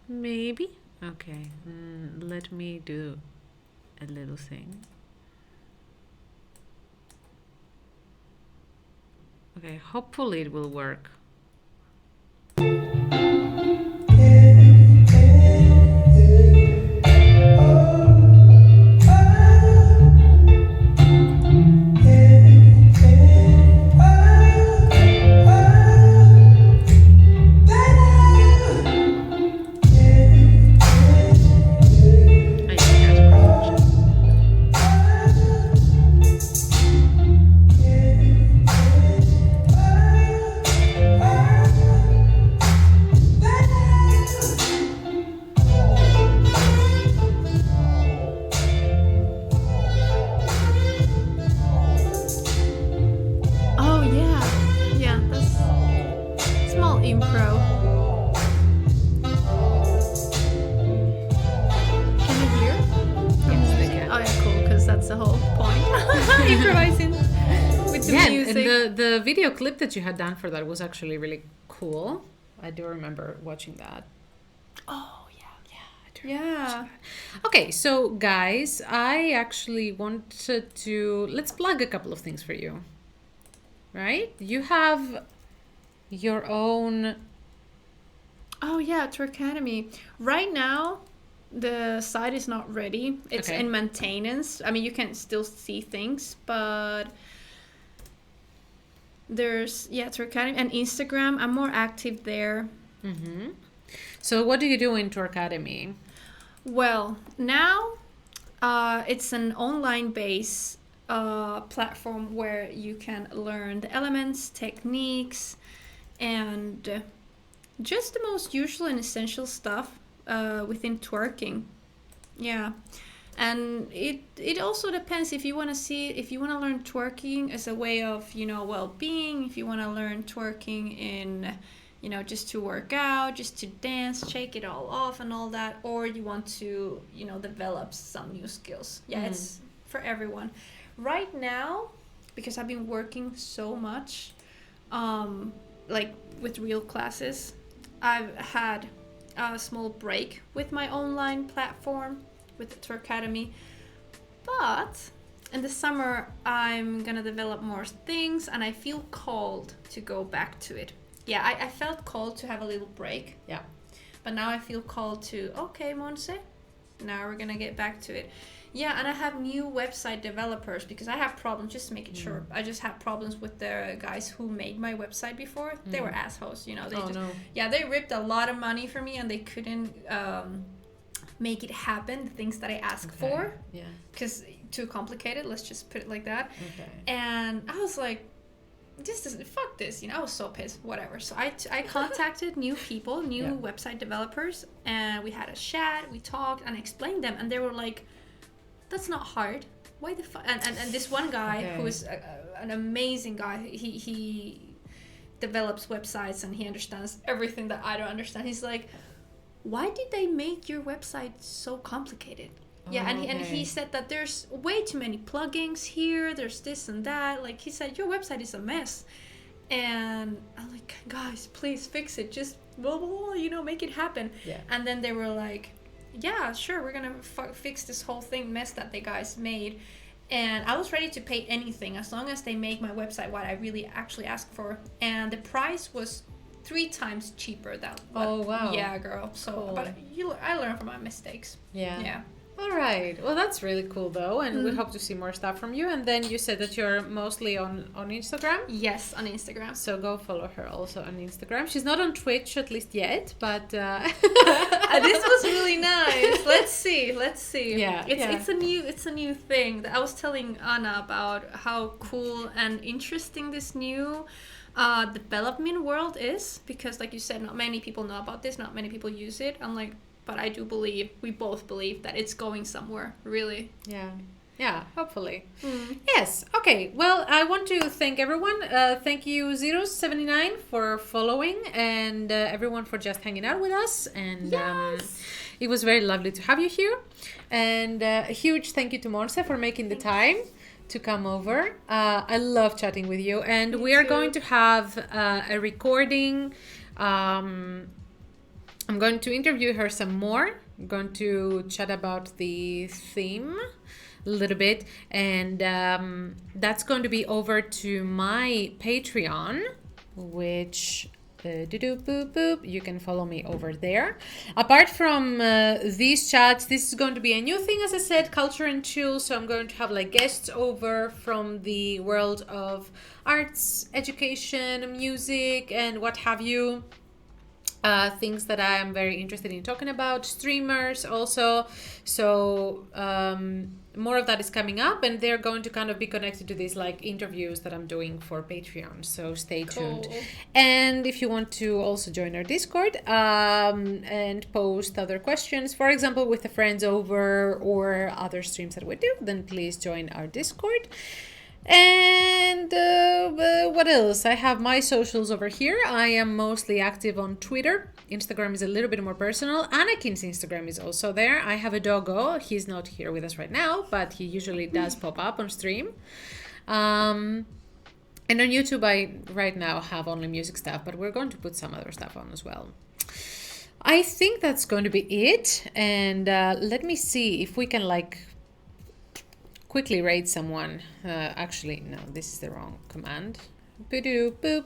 Maybe. Okay. Let me do a little thing. Okay, hopefully it will work. The video clip that you had done for that was actually really cool. I do remember watching that. Oh, yeah, I do remember watching that. Okay, so guys, I actually wanted to... Let's plug a couple of things for you. right? You have your own... Oh yeah, Twerk Academy. Right now, the site is not ready. It's in maintenance. I mean, you can still see things, but there's Twerk Academy and Instagram. I'm more active there. Mm-hmm. So what do you do in Twerk Academy? Well, now it's an online-based platform where you can learn the elements, techniques, and just the most usual and essential stuff within twerking. Yeah. And it also depends if you want to learn twerking as a way of, well-being, if you want to learn twerking in, just to work out, just to dance, shake it all off and all that, or you want to, develop some new skills. Yeah, it's for everyone. Right now, because I've been working so much, like with real classes, I've had a small break with my online platform, with the Twerk Academy. But in the summer, I'm gonna develop more things, and I feel called to go back to it. Yeah, I felt called to have a little break. Yeah. But now I feel called to, okay, Monse, now we're gonna get back to it. Yeah, and I have new website developers because I have problems, just to make it short. I just have problems with the guys who made my website before. They were assholes, They they ripped a lot of money from me, and they couldn't make it happen, the things that I asked for. Yeah. Because too complicated, let's just put it like that. Okay. And I was like, fuck this, I was so pissed, whatever. So I contacted new people, website developers, and we had a chat, we talked, and I explained them, and they were like, that's not hard. Why the fuck? And this one guy who is an amazing guy, he develops websites and he understands everything that I don't understand. He's like, why did they make your website so complicated? And he said that there's way too many plugins here, there's this and that. Like, he said, your website is a mess. And I'm like, guys, please fix it. Just blah, blah, blah, make it happen. Yeah. And then they were like, yeah, sure, we're gonna fix this whole mess that the guys made. And I was ready to pay anything as long as they make my website what I really actually asked for. And the price was 3 times cheaper than oh wow. Yeah, girl. So cool. But I learned from my mistakes. Yeah. All right. Well, that's really cool though, and we hope to see more stuff from you. And then you said that you're mostly on Instagram. Yes, on Instagram. So go follow her also on Instagram. She's not on Twitch at least yet, but this was really nice. Let's see. Yeah, it's a new thing. I was telling Anna about how cool and interesting this new development world is, because like you said, not many people know about this, not many people use it. I'm like, but I do believe, we both believe, that it's going somewhere, really. Yeah, hopefully. Yes, okay. Well, I want to thank everyone. Thank you, Zeros79, for following, and everyone for just hanging out with us. And it was very lovely to have you here. And a huge thank you to Monse for making the time to come over. I love chatting with you. And we are going to have a recording. I'm going to interview her some more. I'm going to chat about the theme a little bit. And that's going to be over to my Patreon, which... you can follow me over there. Apart from these chats, this is going to be a new thing, as I said, culture and chill. So I'm going to have like guests over from the world of arts, education, music, and what have you. Things that I am very interested in talking about, streamers also. So more of that is coming up, and they're going to kind of be connected to these like interviews that I'm doing for Patreon. So stay tuned. And if you want to also join our Discord and post other questions, for example, with the friends over or other streams that we do, then please join our Discord. And what else? I have my socials over here. I am mostly active on Twitter. Instagram is a little bit more personal. Anakin's Instagram is also there. I have a doggo. He's not here with us right now, but he usually does pop up on stream. And on YouTube, I right now have only music stuff, but we're going to put some other stuff on as well. I think that's going to be it. And let me see if we can like quickly rate someone. Actually, no, this is the wrong command. Boo-doo, boop.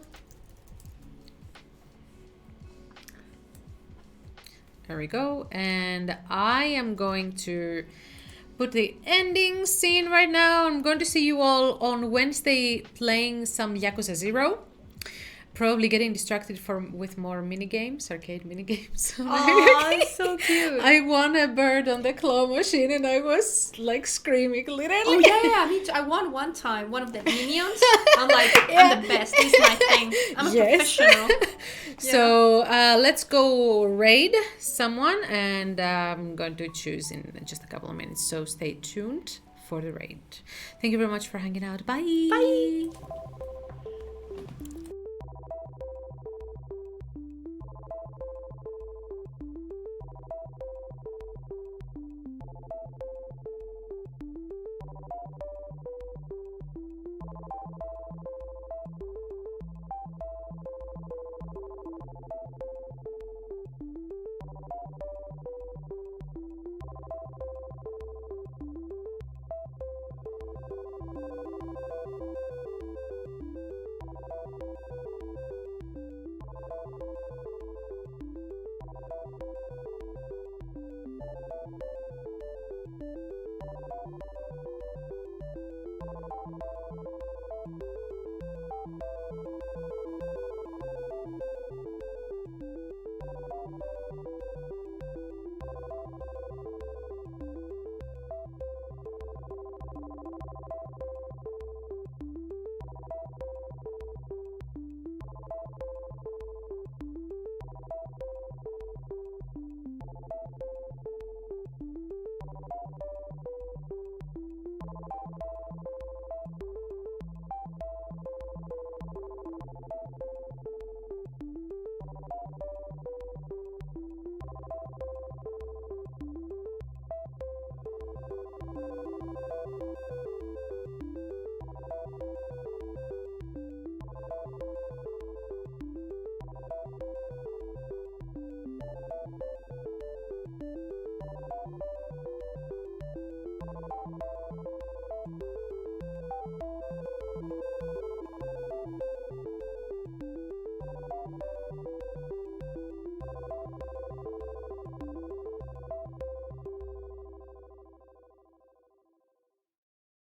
There we go. And I am going to put the ending scene right now. I'm going to see you all on Wednesday playing some Yakuza 0. Probably getting distracted with more mini games, arcade mini games. Oh, so cute. I won a bird on the claw machine and I was like screaming literally. Oh yeah, me too. I won one time, one of the minions. I'm like, I'm the best. This is my thing. I'm a professional. So let's go raid someone, and I'm going to choose in just a couple of minutes. So stay tuned for the raid. Thank you very much for hanging out. Bye. Bye.